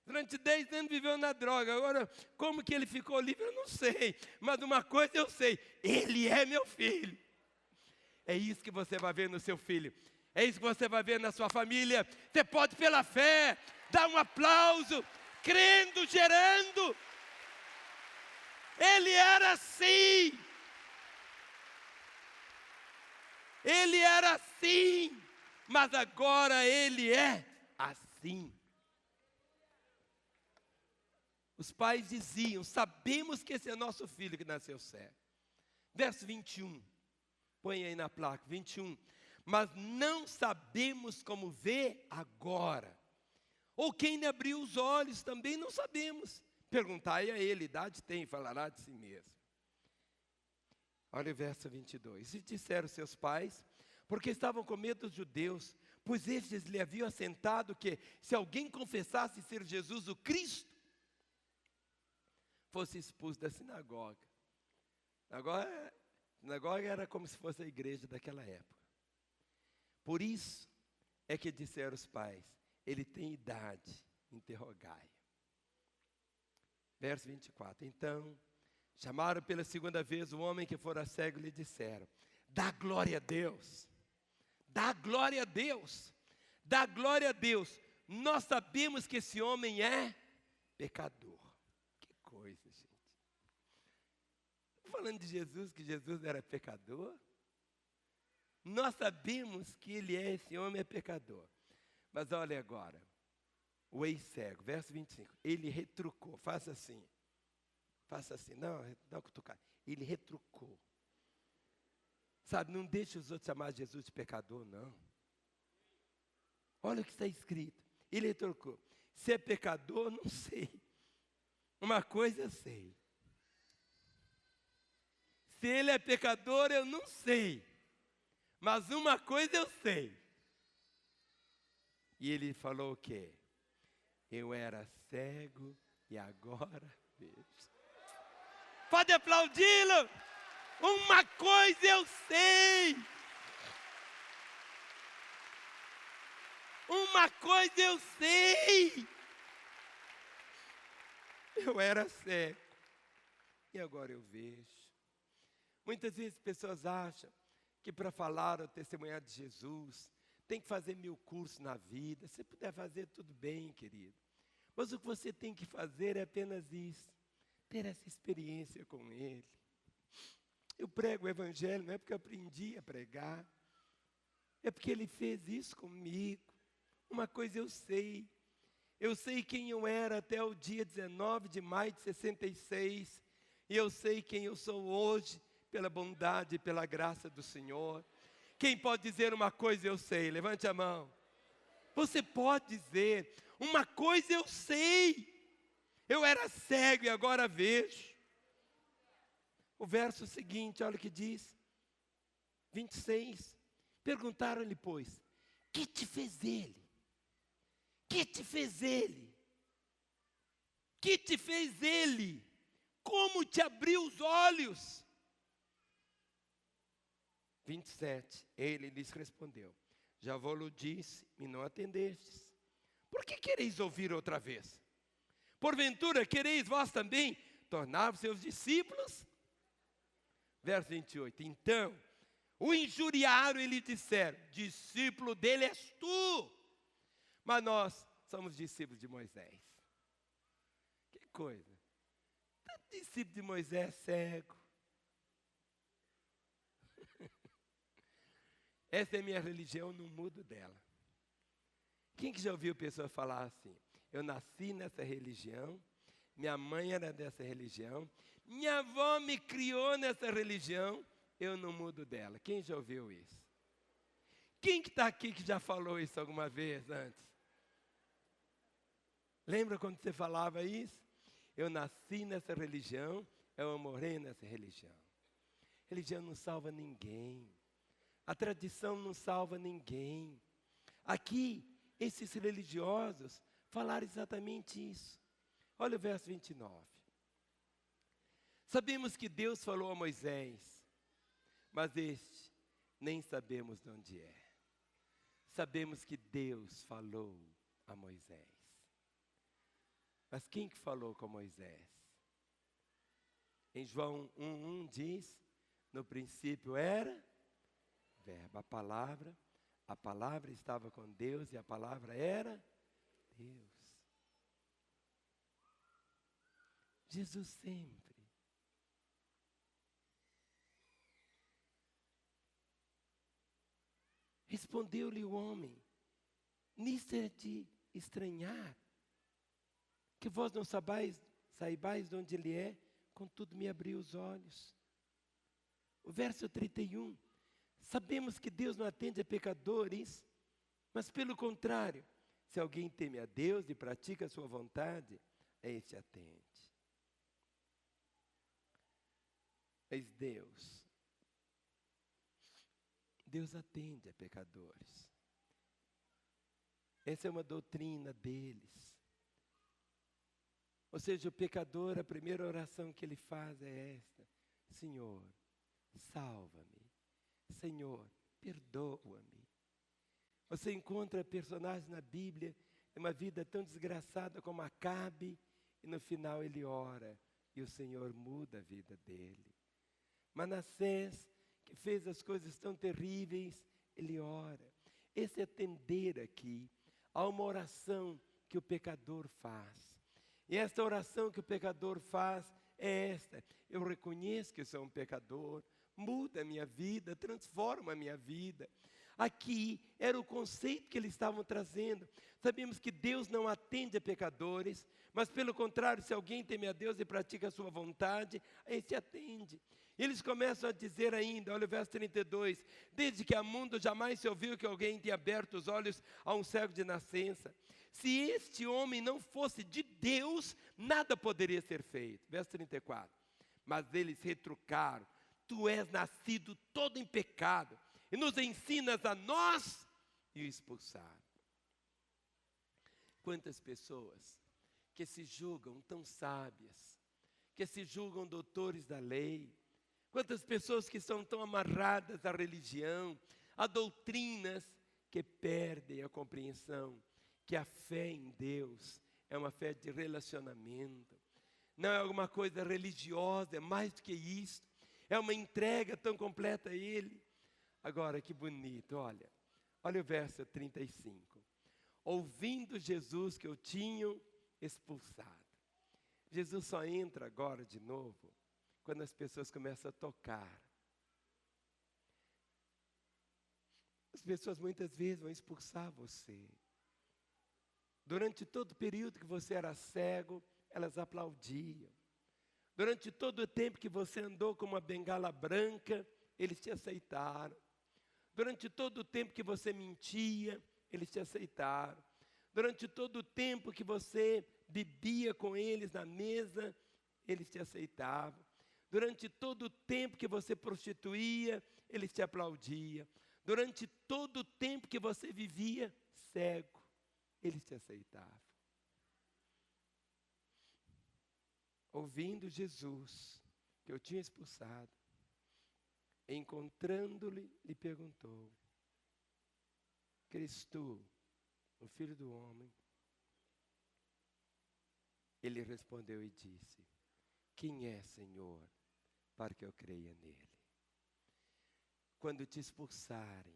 Durante 10 anos viveu na droga. Agora, como que ele ficou livre, eu não sei. Mas uma coisa eu sei: ele é meu filho. É isso que você vai ver no seu filho. É isso que você vai ver na sua família. Você pode, pela fé, dar um aplauso, crendo, gerando. Ele era assim. Ele era assim. Mas agora ele é assim. Os pais diziam: sabemos que esse é nosso filho que nasceu cego. Verso 21. Põe aí na placa, 21. Mas não sabemos como vê agora. Ou quem lhe abriu os olhos, também não sabemos. Perguntai a ele, idade tem, falará de si mesmo. Olha o verso 22. E disseram seus pais, porque estavam com medo dos judeus, pois estes lhe haviam assentado que, se alguém confessasse ser Jesus o Cristo, fosse expulso da sinagoga. A sinagoga era como se fosse a igreja daquela época. Por isso é que disseram os pais: ele tem idade, interrogai. Verso 24. Então, chamaram pela segunda vez o homem que fora cego e lhe disseram: dá glória a Deus, dá glória a Deus, dá glória a Deus. Nós sabemos que esse homem é pecador. Que coisa, gente. Estou falando de Jesus, que Jesus era pecador. Nós sabemos que esse homem é pecador. Mas olha agora, o ex-cego, verso 25, ele retrucou, faça assim, não cutucar, ele retrucou. Sabe, não deixe os outros chamar Jesus de pecador, não. Olha o que está escrito, ele retrucou: se é pecador, não sei, uma coisa eu sei. Se ele é pecador, eu não sei, mas uma coisa eu sei. E ele falou o quê? Eu era cego e agora vejo. Pode aplaudi-lo. Uma coisa eu sei. Uma coisa eu sei. Eu era cego e agora eu vejo. Muitas vezes pessoas acham que para falar ou testemunhar de Jesus tem que fazer 1000 cursos na vida. Se puder fazer, tudo bem, querido. Mas o que você tem que fazer é apenas isso: ter essa experiência com Ele. Eu prego o Evangelho não é porque eu aprendi a pregar, é porque Ele fez isso comigo. Uma coisa eu sei quem eu era até o dia 19 de maio de 66, e eu sei quem eu sou hoje, pela bondade e pela graça do Senhor. Quem pode dizer uma coisa eu sei? Levante a mão. Você pode dizer: uma coisa eu sei. Eu era cego e agora vejo. O verso seguinte, olha o que diz. 26. Perguntaram-lhe, pois: que te fez ele? Que te fez ele? Que te fez ele? Como te abriu os olhos? 27, ele lhes respondeu: já vos disse e não atendestes. Por que quereis ouvir outra vez? Porventura quereis vós também tornar-vos seus discípulos? Verso 28. Então, o injuriaram e lhe disseram: discípulo dele és tu, mas nós somos discípulos de Moisés. Que coisa. Tanto discípulo de Moisés cego. Essa é a minha religião, não mudo dela. Quem que já ouviu pessoa falar assim? Eu nasci nessa religião, minha mãe era dessa religião, minha avó me criou nessa religião, eu não mudo dela. Quem já ouviu isso? Quem que está aqui que já falou isso alguma vez antes? Lembra quando você falava isso? Eu nasci nessa religião, eu morei nessa religião. Religião não salva ninguém. A tradição não salva ninguém. Aqui, esses religiosos falaram exatamente isso. Olha o verso 29. Sabemos que Deus falou a Moisés, mas este nem sabemos de onde é. Sabemos que Deus falou a Moisés. Mas quem que falou com Moisés? Em João 1:1 diz, no princípio era verbo, a palavra estava com Deus e a palavra era Deus. Jesus sempre. Respondeu-lhe o homem: nisto é de estranhar, que vós não saibais de onde ele é, contudo me abriu os olhos. O verso 31. Sabemos que Deus não atende a pecadores, mas pelo contrário, se alguém teme a Deus e pratica a sua vontade, a este atende. Mas Deus atende a pecadores. Essa é uma doutrina deles. Ou seja, o pecador, a primeira oração que ele faz é esta: Senhor, salva-me. Senhor, perdoa-me. Você encontra personagens na Bíblia, uma vida tão desgraçada como Acabe, e no final ele ora, e o Senhor muda a vida dele. Manassés, que fez as coisas tão terríveis, ele ora. Esse é atender aqui a uma oração que o pecador faz. E esta oração que o pecador faz é esta: eu reconheço que sou um pecador, muda a minha vida, transforma a minha vida. Aqui era o conceito que eles estavam trazendo. Sabemos que Deus não atende a pecadores, mas pelo contrário, se alguém teme a Deus e pratica a sua vontade, a esse atende. E eles começam a dizer ainda, olha o verso 32, desde que há mundo jamais se ouviu que alguém tenha aberto os olhos a um cego de nascença. Se este homem não fosse de Deus, nada poderia ser feito. Verso 34, mas eles retrucaram: tu és nascido todo em pecado, e nos ensinas a nós, e o expulsaram. Quantas pessoas que se julgam tão sábias, que se julgam doutores da lei, quantas pessoas que são tão amarradas à religião, a doutrinas, que perdem a compreensão que a fé em Deus é uma fé de relacionamento, não é alguma coisa religiosa, é mais do que isso. É uma entrega tão completa a Ele. Agora, que bonito, olha o verso 35. Ouvindo Jesus que eu tinha expulsado. Jesus só entra agora de novo quando as pessoas começam a tocar. As pessoas muitas vezes vão expulsar você. Durante todo o período que você era cego, elas aplaudiam. Durante todo o tempo que você andou com uma bengala branca, eles te aceitaram. Durante todo o tempo que você mentia, eles te aceitaram. Durante todo o tempo que você bebia com eles na mesa, eles te aceitavam. Durante todo o tempo que você prostituía, eles te aplaudiam. Durante todo o tempo que você vivia cego, eles te aceitavam. Ouvindo Jesus, que eu tinha expulsado, encontrando-lhe, lhe perguntou: crês tu, o Filho do Homem? Ele respondeu e disse: quem é, Senhor, para que eu creia nele? quando te expulsarem,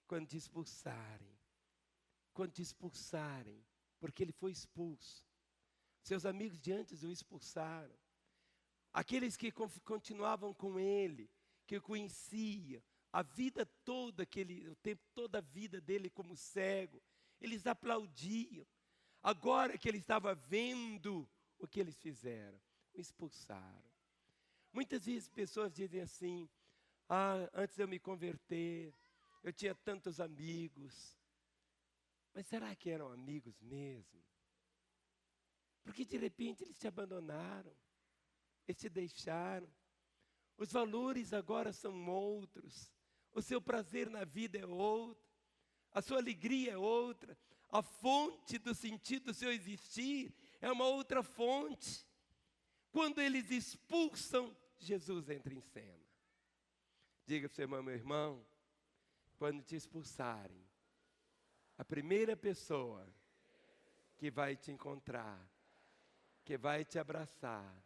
quando te expulsarem, quando te expulsarem, porque ele foi expulso. Seus amigos de antes o expulsaram. Aqueles que continuavam com ele, que o conheciam, a vida toda, o tempo, toda a vida dele como cego, eles aplaudiam. Agora que ele estava vendo o que eles fizeram, o expulsaram. Muitas vezes pessoas dizem assim: antes de eu me converter, eu tinha tantos amigos. Mas será que eram amigos mesmo? Porque de repente eles te abandonaram, eles te deixaram. Os valores agora são outros. O seu prazer na vida é outro. A sua alegria é outra. A fonte do sentido do seu existir é uma outra fonte. Quando eles expulsam, Jesus entra em cena. Diga para o seu irmão: meu irmão, quando te expulsarem, a primeira pessoa que vai te encontrar, que vai te abraçar,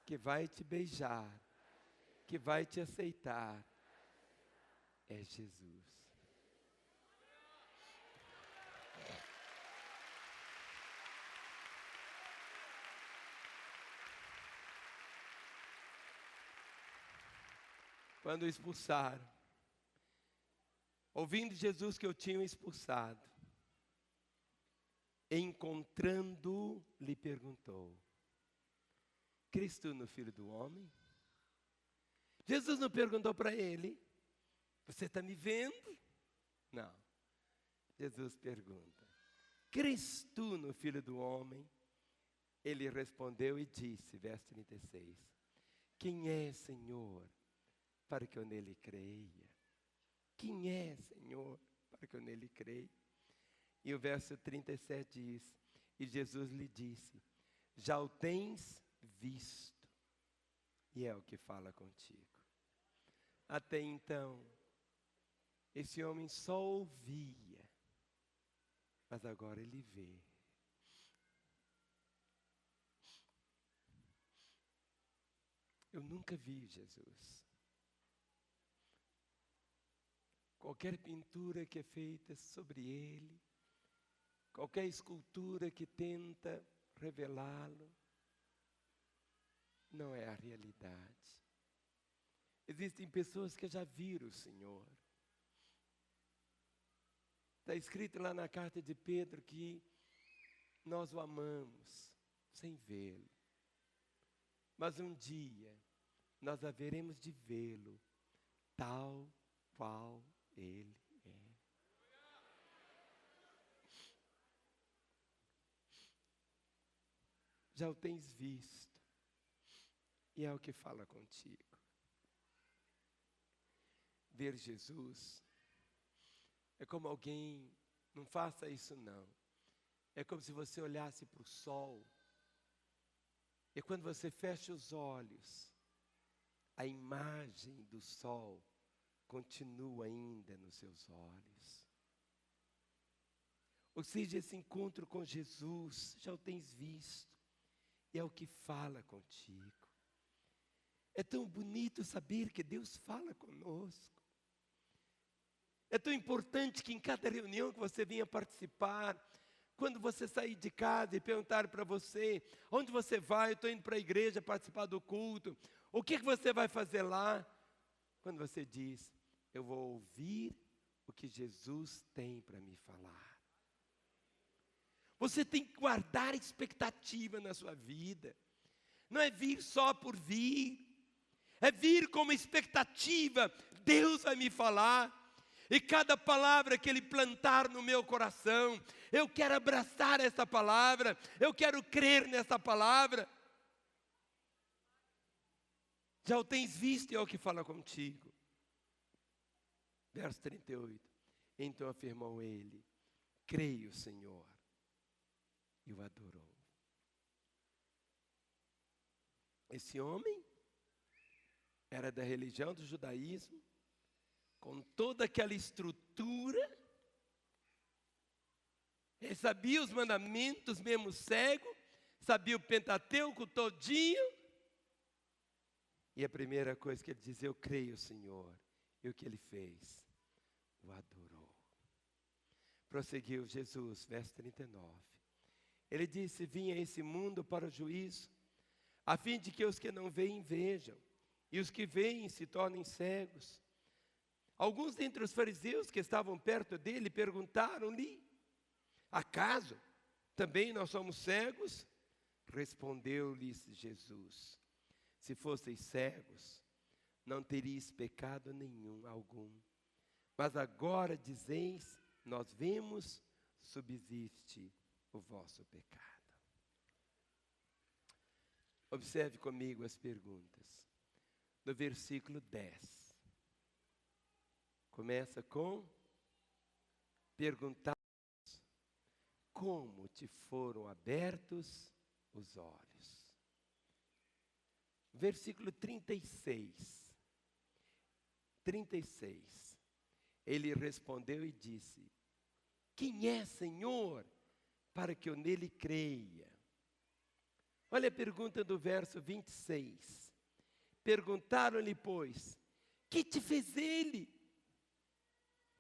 que vai te beijar, que vai te aceitar, é Jesus. Quando o expulsaram, ouvindo Jesus que eu tinha expulsado, encontrando, lhe perguntou: crês tu no Filho do Homem? Jesus não perguntou para ele: você está me vendo? Não. Jesus pergunta: crês tu no Filho do Homem? Ele respondeu e disse, verso 36, quem é, Senhor, para que eu nele creia? Quem é, Senhor, para que eu nele creia? E o verso 37 diz, e Jesus lhe disse, já o tens visto, e é o que fala contigo. Até então, esse homem só ouvia, mas agora ele vê. Eu nunca vi Jesus. Qualquer pintura que é feita sobre ele, qualquer escultura que tenta revelá-lo, não é a realidade. Existem pessoas que já viram o Senhor. Está escrito lá na carta de Pedro que nós o amamos sem vê-lo. Mas um dia nós haveremos de vê-lo tal qual ele é. Já o tens visto, e é o que fala contigo. Ver Jesus é como alguém, não faça isso não, é como se você olhasse para o sol, e quando você fecha os olhos, a imagem do sol continua ainda nos seus olhos. Ou seja, esse encontro com Jesus, já o tens visto, e é o que fala contigo. É tão bonito saber que Deus fala conosco. É tão importante que em cada reunião que você venha participar, quando você sair de casa e perguntar para você, onde você vai? Eu estou indo para a igreja participar do culto. O que você vai fazer lá? Quando você diz, eu vou ouvir o que Jesus tem para me falar. Você tem que guardar expectativa na sua vida. Não é vir só por vir. É vir com uma expectativa. Deus vai me falar. E cada palavra que Ele plantar no meu coração, eu quero abraçar essa palavra. Eu quero crer nessa palavra. Já o tens visto e é o que fala contigo. Verso 38. Então afirmou ele, creio, Senhor. E o adorou. Esse homem era da religião do judaísmo, com toda aquela estrutura, ele sabia os mandamentos, mesmo cego, sabia o Pentateuco todinho, E a primeira coisa que ele diz: eu creio, Senhor. E o que ele fez? O adorou. Prosseguiu Jesus, verso 39. Ele disse: vim a esse mundo para o juízo, a fim de que os que não veem vejam, e os que veem se tornem cegos. Alguns dentre os fariseus que estavam perto dele perguntaram-lhe: acaso também nós somos cegos? Respondeu-lhes Jesus: se fosseis cegos, não teríeis pecado nenhum algum. Mas agora dizeis: nós vemos, subsiste o vosso pecado. Observe comigo as perguntas. No versículo 10. Começa com: perguntar como te foram abertos os olhos. Versículo 36. Ele respondeu e disse: quem é, Senhor, para que eu nele creia? Olha a pergunta do verso 26. Perguntaram-lhe, pois: que te fez ele?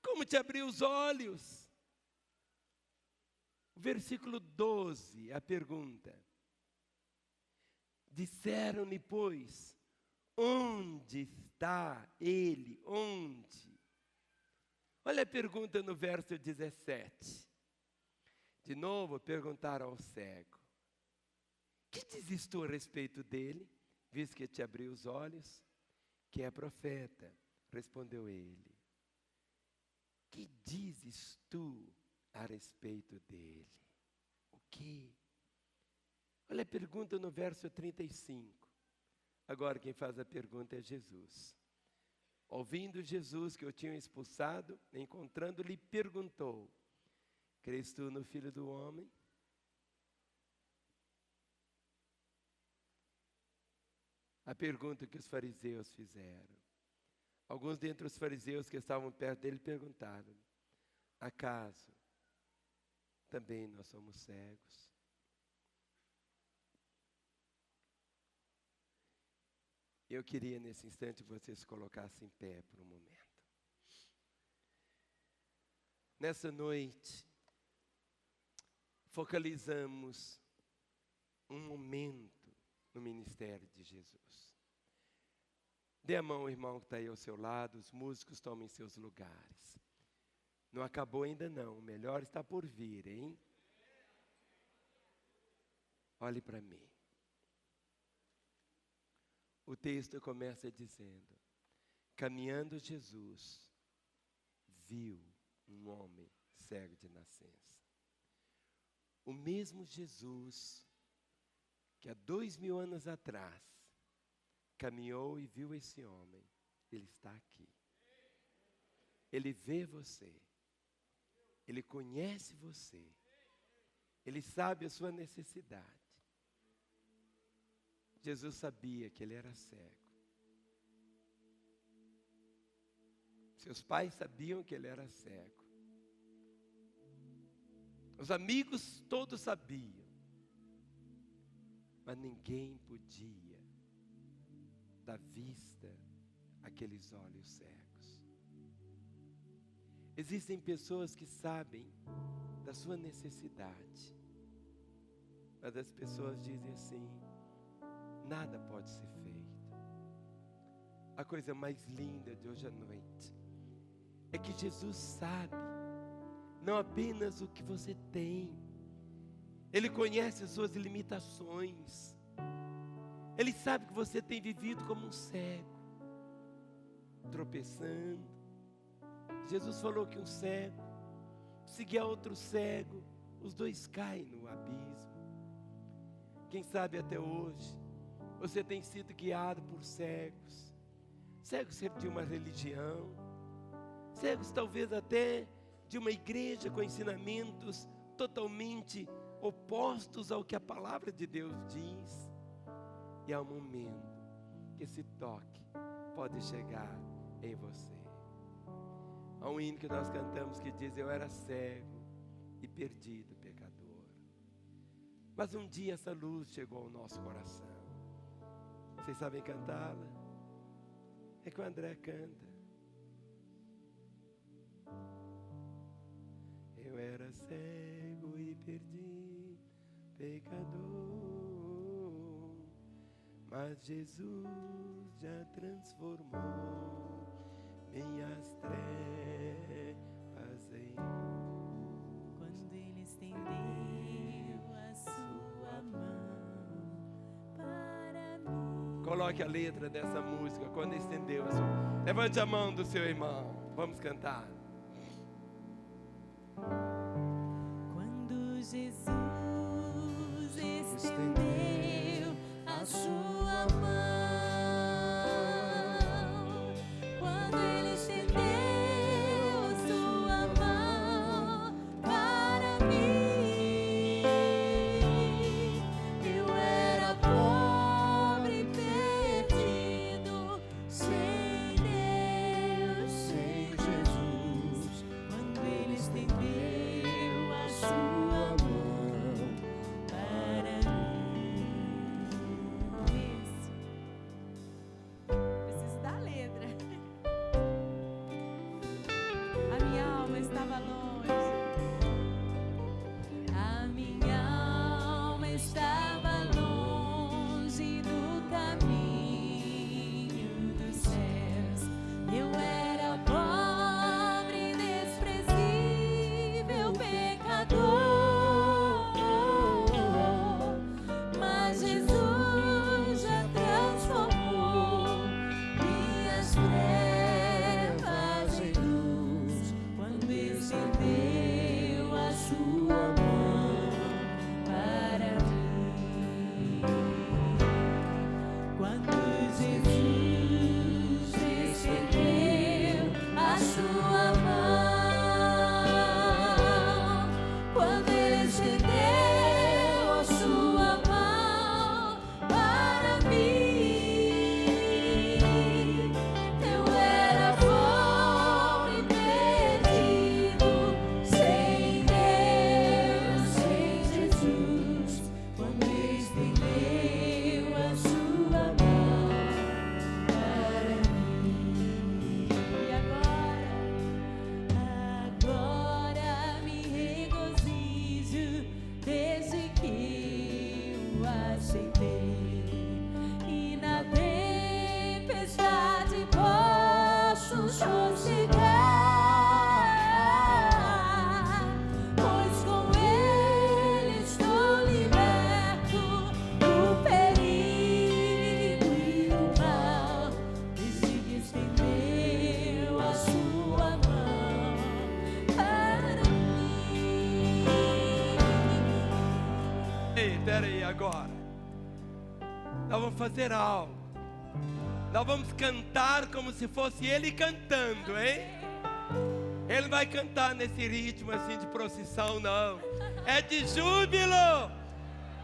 Como te abriu os olhos? Versículo 12, a pergunta. Disseram-lhe, pois: onde está ele? Onde? Olha a pergunta no verso 17. De novo perguntaram ao cego: que dizes tu a respeito dele, visto que te abriu os olhos? Que é profeta, respondeu ele. Que dizes tu a respeito dele? O que? Olha a pergunta no verso 35. Agora quem faz a pergunta é Jesus. Ouvindo Jesus que eu tinha expulsado, encontrando-lhe, perguntou: crês tu no Filho do Homem? A pergunta que os fariseus fizeram. Alguns dentre os fariseus que estavam perto dele perguntaram: acaso também nós somos cegos? Eu queria nesse instante que vocês se colocassem em pé por um momento. Nessa noite, focalizamos um momento no ministério de Jesus. Dê a mão ao irmão que está aí ao seu lado, os músicos tomem seus lugares. Não acabou ainda não, o melhor está por vir, hein? Olhe para mim. O texto começa dizendo: caminhando Jesus, viu um homem cego de nascença. O mesmo Jesus que há 2000 anos atrás caminhou e viu esse homem, ele está aqui. Ele vê você. Ele conhece você. Ele sabe a sua necessidade. Jesus sabia que ele era cego. Seus pais sabiam que ele era cego. Os amigos todos sabiam. Mas ninguém podia dar vista àqueles olhos cegos. Existem pessoas que sabem da sua necessidade. Mas as pessoas dizem assim: nada pode ser feito. A coisa mais linda de hoje à noite é que Jesus sabe não apenas o que você tem, Ele conhece as suas limitações. Ele sabe que você tem vivido como um cego, tropeçando. Jesus falou que um cego seguia outro cego, os dois caem no abismo. Quem sabe até hoje você tem sido guiado por cegos. Cegos de uma religião. Cegos talvez até de uma igreja com ensinamentos totalmente opostos ao que a palavra de Deus diz. E há um momento que esse toque pode chegar em você. Há um hino que nós cantamos que diz: eu era cego e perdido pecador. Mas um dia essa luz chegou ao nosso coração. Vocês sabem cantá-la? É que o André canta. Eu era cego e perdido, pecador, mas Jesus já transformou minhas trevas em luz. Quando Ele estendeu a sua mão para mim. Coloque a letra dessa música, quando estendeu a sua. Levante a mão do seu irmão, vamos cantar. Quando Jesus estendeu a sua mão, quando Ele estendeu a sua mão para mim, eu era pobre e perdido, sem Deus, sem Jesus. Quando Ele estendeu a sua mão para mim. Preciso da letra. A minha alma estava longe. A minha alma estava longe do caminho dos céus. Eu era pobre, desprezível, pecador, mas Jesus já transformou minhas trevas em luz. Quando estendeu a sua mão para mim. Quando Jesus estendeu a sua mão, quando Ele estendeu a sua mão para mim, eu era pobre e perdido, sem Deus, sem Jesus. Quando Ele estendeu a sua mão para mim. E agora me regozijo desde que eu aceitei. E na tempestade posso sossegar, pois com Ele estou liberto do perigo e do mal, desde que estendeu a sua mão para mim. Ei, peraí, agora. Nós vamos fazer algo. Nós vamos cantar como se fosse Ele cantando, hein? Ele não vai cantar nesse ritmo assim de procissão, não. É de júbilo.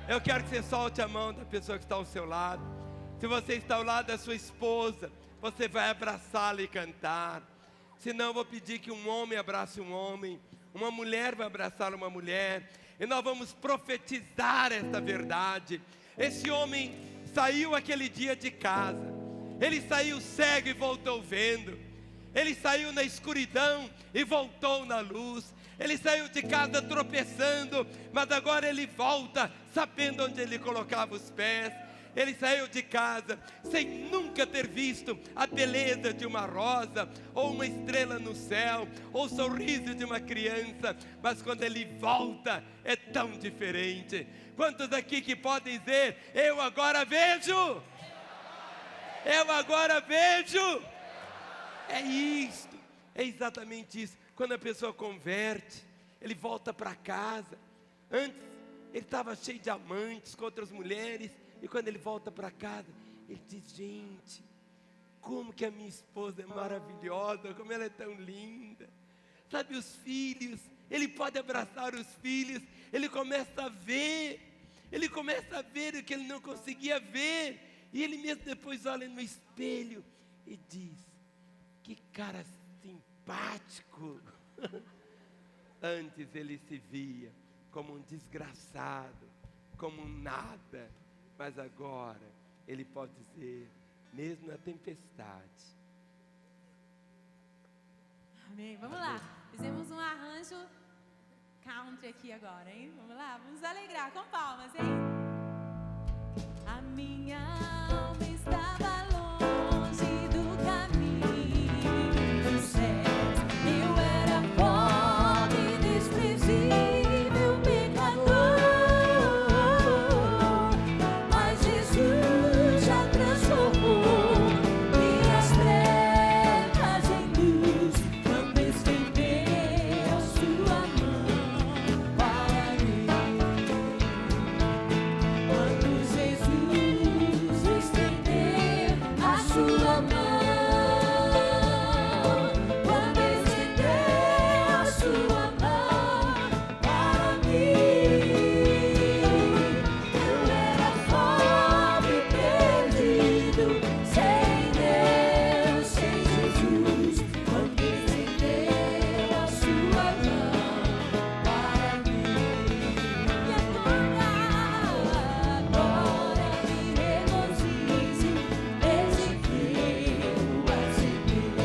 Eu quero que você solte a mão da pessoa que está ao seu lado. Se você está ao lado da sua esposa, você vai abraçá-la e cantar. Se não, eu vou pedir que um homem abrace um homem, uma mulher vai abraçar uma mulher, e nós vamos profetizar esta verdade. Esse homem saiu aquele dia de casa, ele saiu cego e voltou vendo, ele saiu na escuridão e voltou na luz, ele saiu de casa tropeçando, mas agora ele volta sabendo onde ele colocava os pés. Ele saiu de casa sem nunca ter visto a beleza de uma rosa, ou uma estrela no céu, ou o sorriso de uma criança, mas quando ele volta é tão diferente. Quantos aqui que podem dizer: eu agora vejo? Eu agora vejo. É isto, é exatamente isso. Quando a pessoa converte, ele volta para casa. Antes ele estava cheio de amantes com outras mulheres, e quando ele volta para casa, ele diz: gente, como que a minha esposa é maravilhosa, como ela é tão linda. Sabe, os filhos, ele pode abraçar os filhos, ele começa a ver o que ele não conseguia ver, e ele mesmo depois olha no espelho e diz: que cara simpático. Antes ele se via como um desgraçado, como um nada, mas agora ele pode dizer, mesmo na tempestade, Amém. Vamos lá. Fizemos um arranjo country aqui agora, hein? Vamos lá, vamos nos alegrar com palmas, hein? A minha alma estava longe do caminho certo. Eu era pobre, desprezível, pecador. Mas Jesus já transformou minhas trevas em luz, quando estendeu a sua mão para mim. Quando Jesus estendeu a sua mão, quando estendeu a sua mão para mim, eu era pobre, perdido, sem Deus, sem Jesus. Quando estendeu a sua mão para mim, e agora me regozijo, desde que eu aceitei.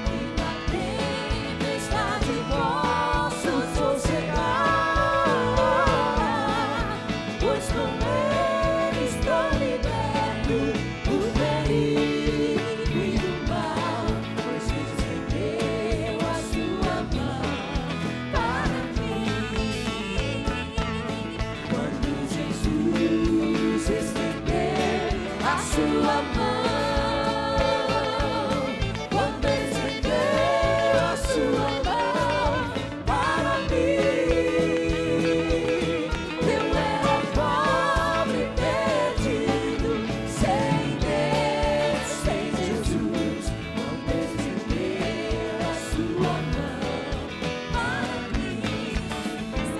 E na tempestade posso sossegar, pois com Ele estou liberto do perigo e do mal, pois estendeu a sua mão para mim. Quando Jesus estendeu a sua mão, quando estendeu a sua mão para mim, eu era pobre, perdido, sem Deus, sem Jesus. Quando estendeu a sua mão para mim, quando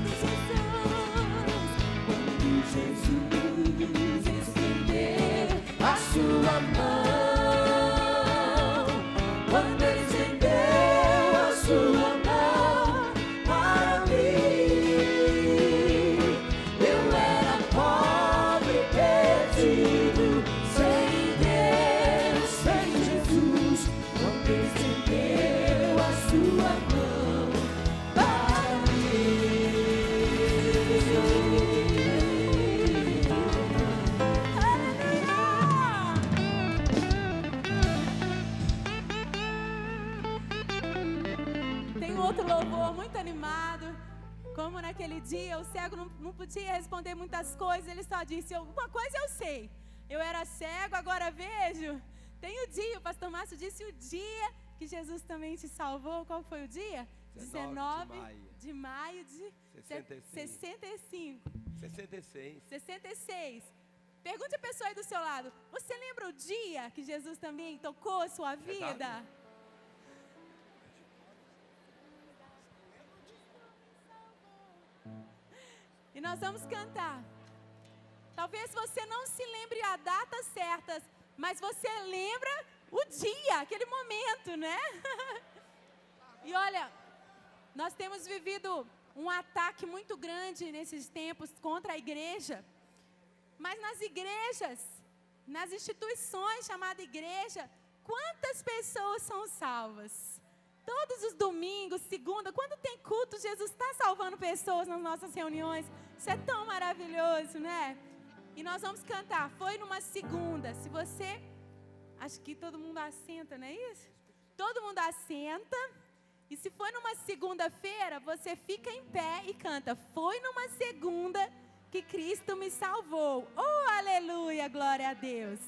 Jesus estendeu a sua mão, quando estendeu a sua mão para mim, eu era pobre, perdido, sem Deus, sem Jesus. Quando estendeu a sua mão para mim. Tem outro louvor muito animado. Como naquele dia o cego não podia responder muitas coisas, ele só disse: uma coisa eu sei, eu era cego, agora vejo. Tem o dia, o pastor Márcio disse o dia que Jesus também te salvou. Qual foi o dia? 19 de maio de 65. 66. Pergunte a pessoa aí do seu lado: você lembra o dia que Jesus também tocou a sua vida? E nós vamos cantar. Talvez você não se lembre a data certa, mas você lembra o dia, aquele momento, né? E olha, nós temos vivido um ataque muito grande nesses tempos contra a igreja. Mas nas igrejas, nas instituições chamadas igreja, quantas pessoas são salvas? Todos os domingos, segunda, quando tem culto, Jesus está salvando pessoas nas nossas reuniões. Isso é tão maravilhoso, né? E nós vamos cantar. Foi numa segunda. Se você... Acho que todo mundo assenta, não é isso? Todo mundo assenta. E se foi numa segunda-feira, você fica em pé e canta: foi numa segunda que Cristo me salvou. Oh, aleluia, glória a Deus.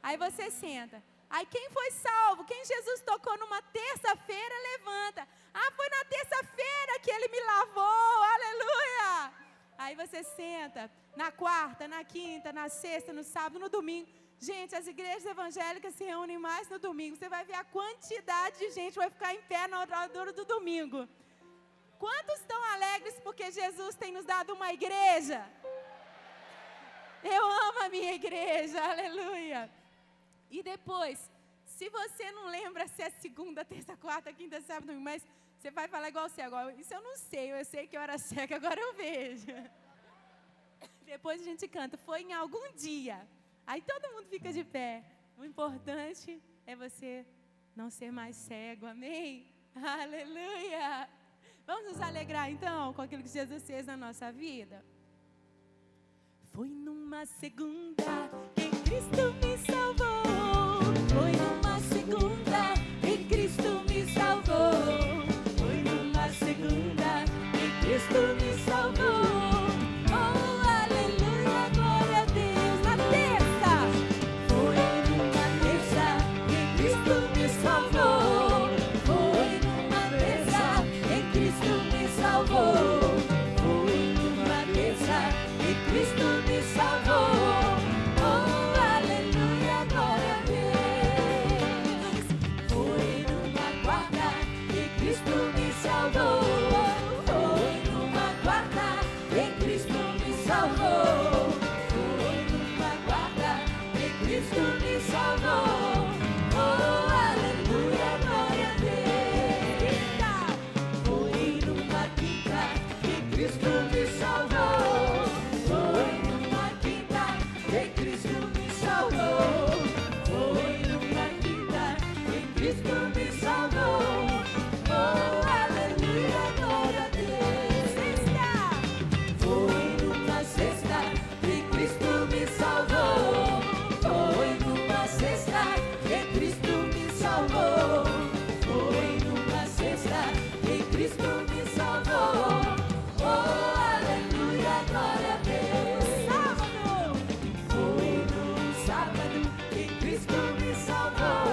Aí você senta. Aí quem foi salvo, quem Jesus tocou numa terça-feira, levanta. Ah, foi na terça-feira que Ele me lavou, aleluia. Aí você senta na quarta, na quinta, na sexta, no sábado, no domingo. Gente, as igrejas evangélicas se reúnem mais no domingo. Você vai ver a quantidade de gente que vai ficar em pé na hora do domingo. Quantos estão alegres porque Jesus tem nos dado uma igreja? Eu amo a minha igreja, aleluia. E depois, se você não lembra se é segunda, terça, quarta, quinta, sábado, domingo, mas você vai falar igual você agora. Isso eu não sei, eu sei que eu era cega, agora eu vejo. Depois a gente canta, foi em algum dia. Aí todo mundo fica de pé. O importante é você não ser mais cego, amém? Aleluia! Vamos nos alegrar então com aquilo que Jesus fez na nossa vida? Foi numa segunda que Cristo me salvou. Foi numa segunda que Cristo me salvou. Foi numa segunda que Cristo me salvou. Oh, aleluia, glória a Deus. Na terça, foi numa terça que Cristo me salvou. Foi numa terça que Cristo me salvou. Foi numa terça que Cristo me salvou. Oh, aleluia, glória a Deus. Foi numa quarta que Cristo me salvou. Foi numa quarta que Cristo me salvou. Foi numa quarta que Cristo me salvou. Oh, aleluia, glória a Deus. Foi numa quinta que Cristo me salvou. Foi numa quinta que Cristo me salvou. Foi numa quinta que Cristo me salvou. Oh, aleluia, glória a Deus. Sexta. Foi numa sexta que Cristo me salvou. Foi numa sexta que Cristo me salvou. Foi numa sexta que Cristo me salvou. Oh, aleluia, glória a Deus. Sábado. Foi num sábado que Cristo me salvou.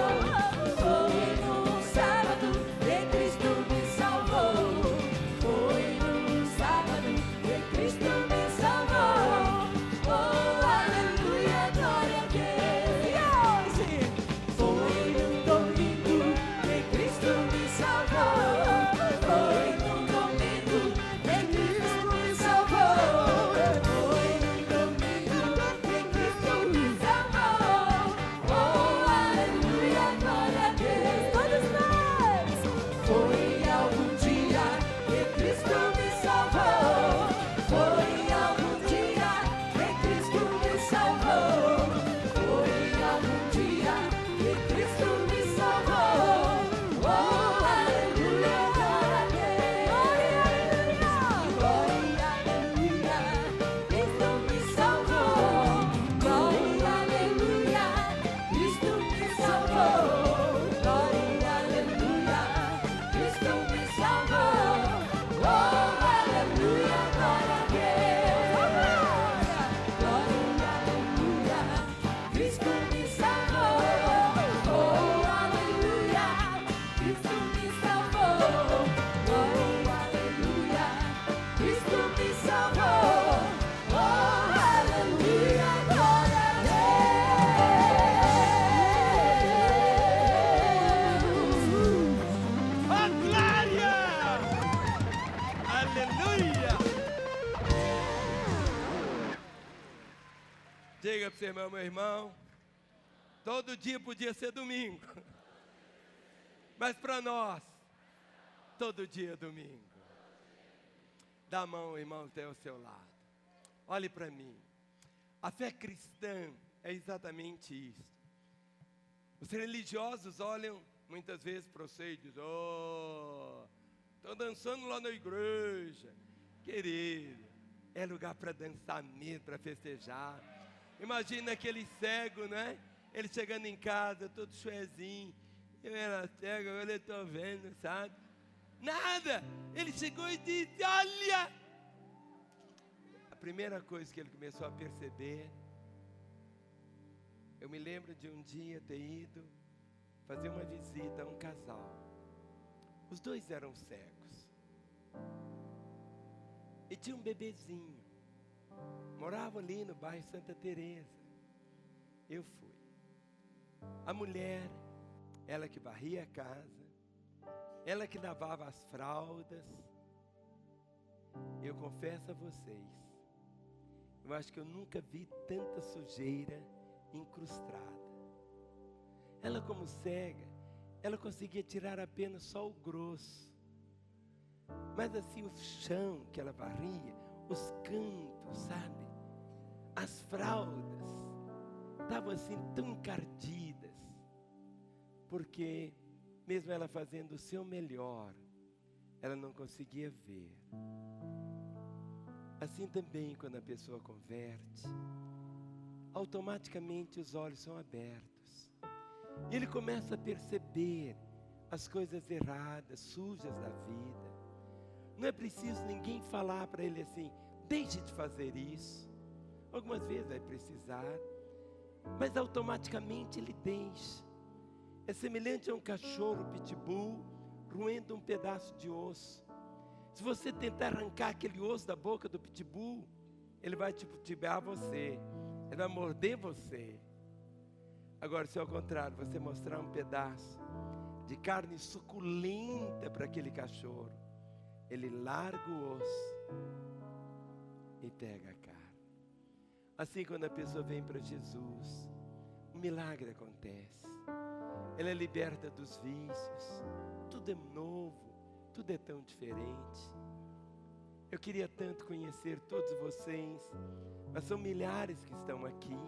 Foi num sábado que Cristo me salvou. Foi num sábado que Cristo me salvou. Oh, aleluia, glória a Deus. E hoje? Foi num domingo que Cristo me salvou. Foi num domingo que Cristo me salvou. Foi num domingo que Cristo me salvou. Oh, aleluia, glória a Deus. Todos nós. Foi algum dia que Cristo me salvou. Foi algum dia que Cristo me salvou. Foi algum dia que Cristo me salvou. Oh, aleluia, glória a Deus. Glória, aleluia. Cristo me salvou. Glória, aleluia. Cristo me salvou. Glória, aleluia. Cristo me salvou. Oh, aleluia, glória a Deus. Glória, aleluia. Cristo me salvou. Oh, aleluia. Cristo me salvou. Glória, aleluia. Cristo me salvou. Oh, aleluia, glória a Deus. Oh, glória! Aleluia! Diga para o seu irmão, meu irmão, todo dia podia ser domingo, mas para nós, todo dia é domingo. Dá a mão, irmão, que tem ao seu lado. Olhe para mim. A fé cristã é exatamente isso. Os religiosos olham muitas vezes para você e dizem: oh, estou dançando lá na igreja. Querido, é lugar para dançar mesmo, para festejar. Imagina aquele cego, né? Ele chegando em casa, todo chuezinho. Eu era cego, agora eu estou vendo, sabe? Nada! Ele chegou e disse: olha! A primeira coisa que ele começou a perceber, eu me lembro de um dia ter ido fazer uma visita a um casal. Os dois eram cegos. E tinha um bebezinho. Moravam ali no bairro Santa Teresa. Eu fui. A mulher, ela que varria a casa, ela que lavava as fraldas. Eu confesso a vocês, eu acho que eu nunca vi tanta sujeira incrustada. Ela, como cega, ela conseguia tirar apenas só o grosso. Mas assim, o chão que ela varria, os cantos, sabe? As fraldas estavam assim tão encardidas, porque mesmo ela fazendo o seu melhor, ela não conseguia ver. Assim também, quando a pessoa converte, automaticamente os olhos são abertos. E ele começa a perceber as coisas erradas, sujas da vida. Não é preciso ninguém falar para ele assim, deixe de fazer isso. Algumas vezes vai precisar, mas automaticamente ele deixa. É semelhante a um cachorro pitbull roendo um pedaço de osso. Se você tentar arrancar aquele osso da boca do pitbull, ele vai tibar você, ele vai morder você. Agora, se ao contrário, você mostrar um pedaço de carne suculenta para aquele cachorro, ele larga o osso e pega a carne. Assim, quando a pessoa vem para Jesus, um milagre acontece. Ela é liberta dos vícios, tudo é novo, tudo é tão diferente. Eu queria tanto conhecer todos vocês, mas são milhares que estão aqui.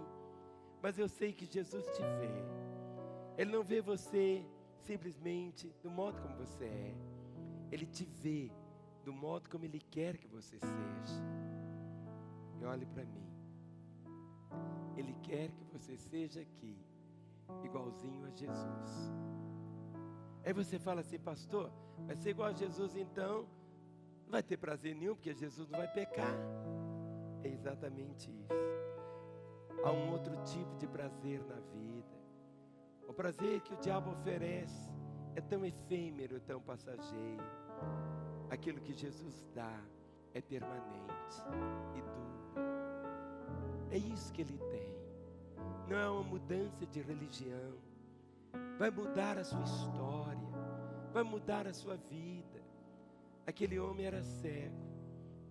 Mas eu sei que Jesus te vê. Ele não vê você simplesmente do modo como você é. Ele te vê do modo como Ele quer que você seja. E olhe para mim. Ele quer que você seja aqui, igualzinho a Jesus. Aí você fala assim, pastor, vai ser igual a Jesus então? Não vai ter prazer nenhum, porque Jesus não vai pecar. É exatamente isso. Há um outro tipo de prazer na vida. O prazer que o diabo oferece é tão efêmero, tão passageiro. Aquilo que Jesus dá é permanente e duro. É isso que Ele tem. Não é uma mudança de religião. Vai mudar a sua história. Vai mudar a sua vida. Aquele homem era cego.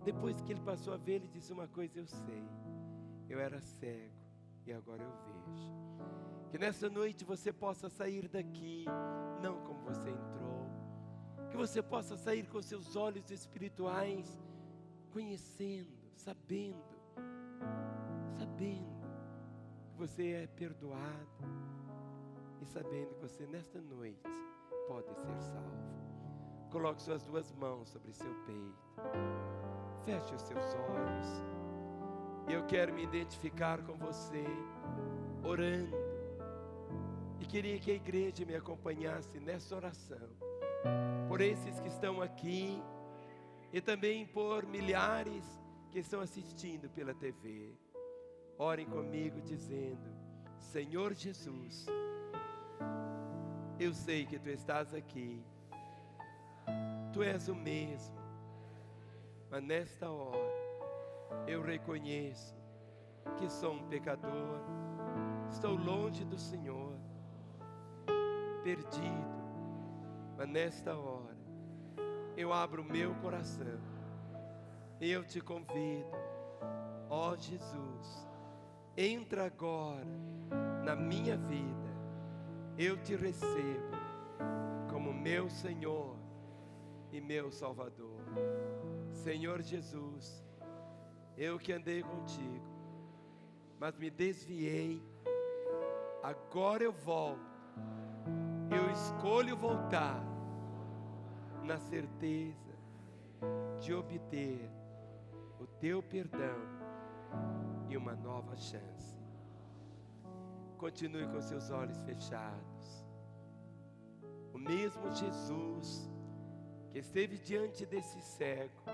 Depois que ele passou a ver, ele disse uma coisa, eu sei. Eu era cego e agora eu vejo. Que nessa noite você possa sair daqui, não como você entrou. Que você possa sair com seus olhos espirituais, conhecendo, sabendo que você é perdoado e sabendo que você nesta noite pode ser salvo. Coloque suas duas mãos sobre seu peito. Feche os seus olhos. Eu quero me identificar com você, orando. E queria que a igreja me acompanhasse nessa oração. Por esses que estão aqui e também por milhares que estão assistindo pela TV. Orem comigo dizendo, Senhor Jesus, eu sei que Tu estás aqui. Tu és o mesmo. Mas nesta hora, eu reconheço que sou um pecador, estou longe do Senhor, perdido, mas nesta hora, eu abro o meu coração, e eu te convido, ó Jesus, entra agora na minha vida, eu te recebo como meu Senhor e meu Salvador. Senhor Jesus, eu que andei contigo, mas me desviei, agora eu volto, eu escolho voltar, na certeza de obter o Teu perdão e uma nova chance. Continue com seus olhos fechados. O mesmo Jesus que esteve diante desse cego,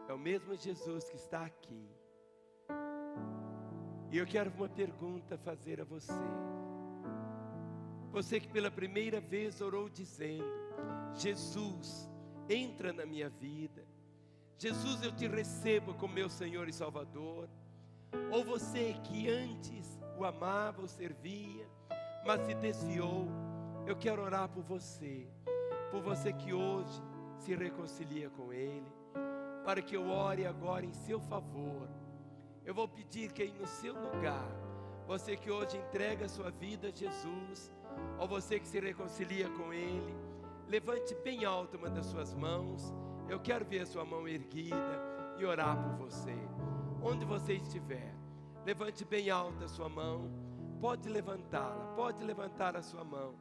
é o mesmo Jesus que está aqui. E eu quero uma pergunta fazer a você. Você que pela primeira vez orou dizendo, Jesus, entra na minha vida. Jesus, eu te recebo como meu Senhor e Salvador. Ou você que antes o amava, o servia, mas se desviou, eu quero orar por você que hoje se reconcilia com Ele, para que eu ore agora em seu favor. Eu vou pedir que aí no seu lugar, você que hoje entrega a sua vida a Jesus, ou você que se reconcilia com Ele, levante bem alto uma das suas mãos. Eu quero ver a sua mão erguida e orar por você. Onde você estiver, levante bem alto a sua mão. Pode levantá-la, pode levantar a sua mão.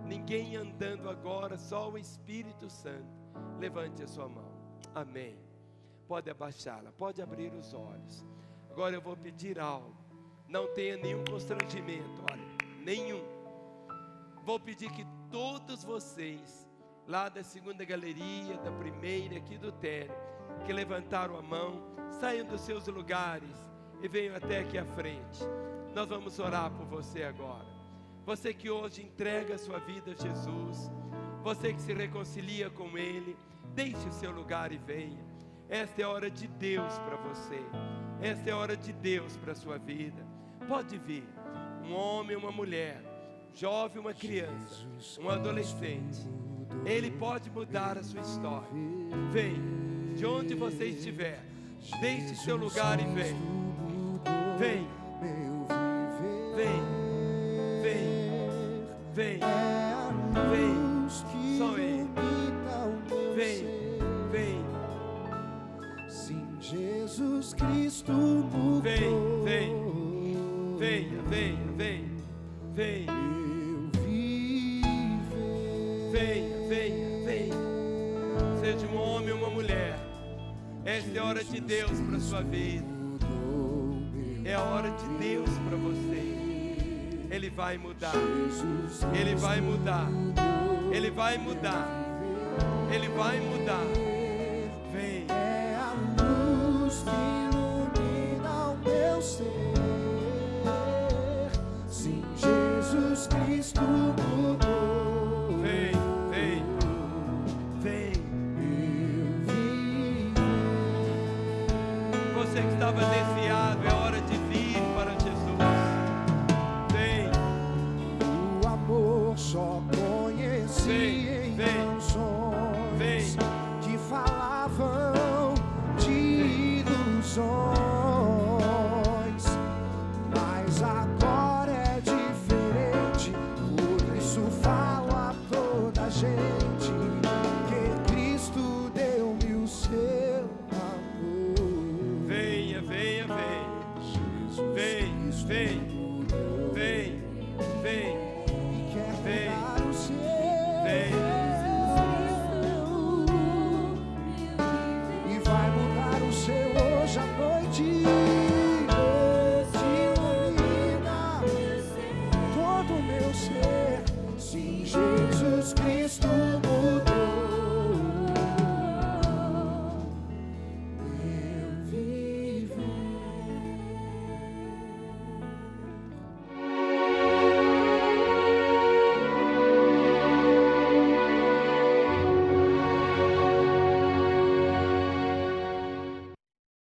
Ninguém andando agora, só o Espírito Santo. Levante a sua mão. Amém. Pode abaixá-la, pode abrir os olhos. Agora eu vou pedir algo. Não tenha nenhum constrangimento, olha, nenhum. Vou pedir que todos vocês, lá da segunda galeria, da primeira, aqui do térreo, que levantaram a mão, saiam dos seus lugares e venham até aqui à frente. Nós vamos orar por você agora. Você que hoje entrega a sua vida a Jesus, você que se reconcilia com Ele, deixe o seu lugar e venha. Esta é a hora de Deus para você. Esta é a hora de Deus para a sua vida. Pode vir, um homem, uma mulher, um jovem, uma criança, um adolescente. Ele pode mudar a sua história. Vem, de onde você estiver, deixe seu lugar e vem. Vem, vem, vem, vem, vem, só Ele. Vem, vem. Sim, Jesus Cristo mudou. Vem, vem, venha, venha, venha, venha. Eu viver. Venha, venha, venha. Seja um homem ou uma mulher. Esta é a hora de Deus para a sua vida. É a hora de Deus para você. Ele vai mudar. Ele vai mudar. Ele vai mudar. Ele vai mudar. Vem. É a luz que ilumina o meu ser. Sim, Jesus Cristo mudou. Vem, vem, vem. Eu viver. Você que estava desviado, é hora de vir para Jesus. Vem, O amor só conheci Vem, em vem, canções vem. que falavam de ilusões.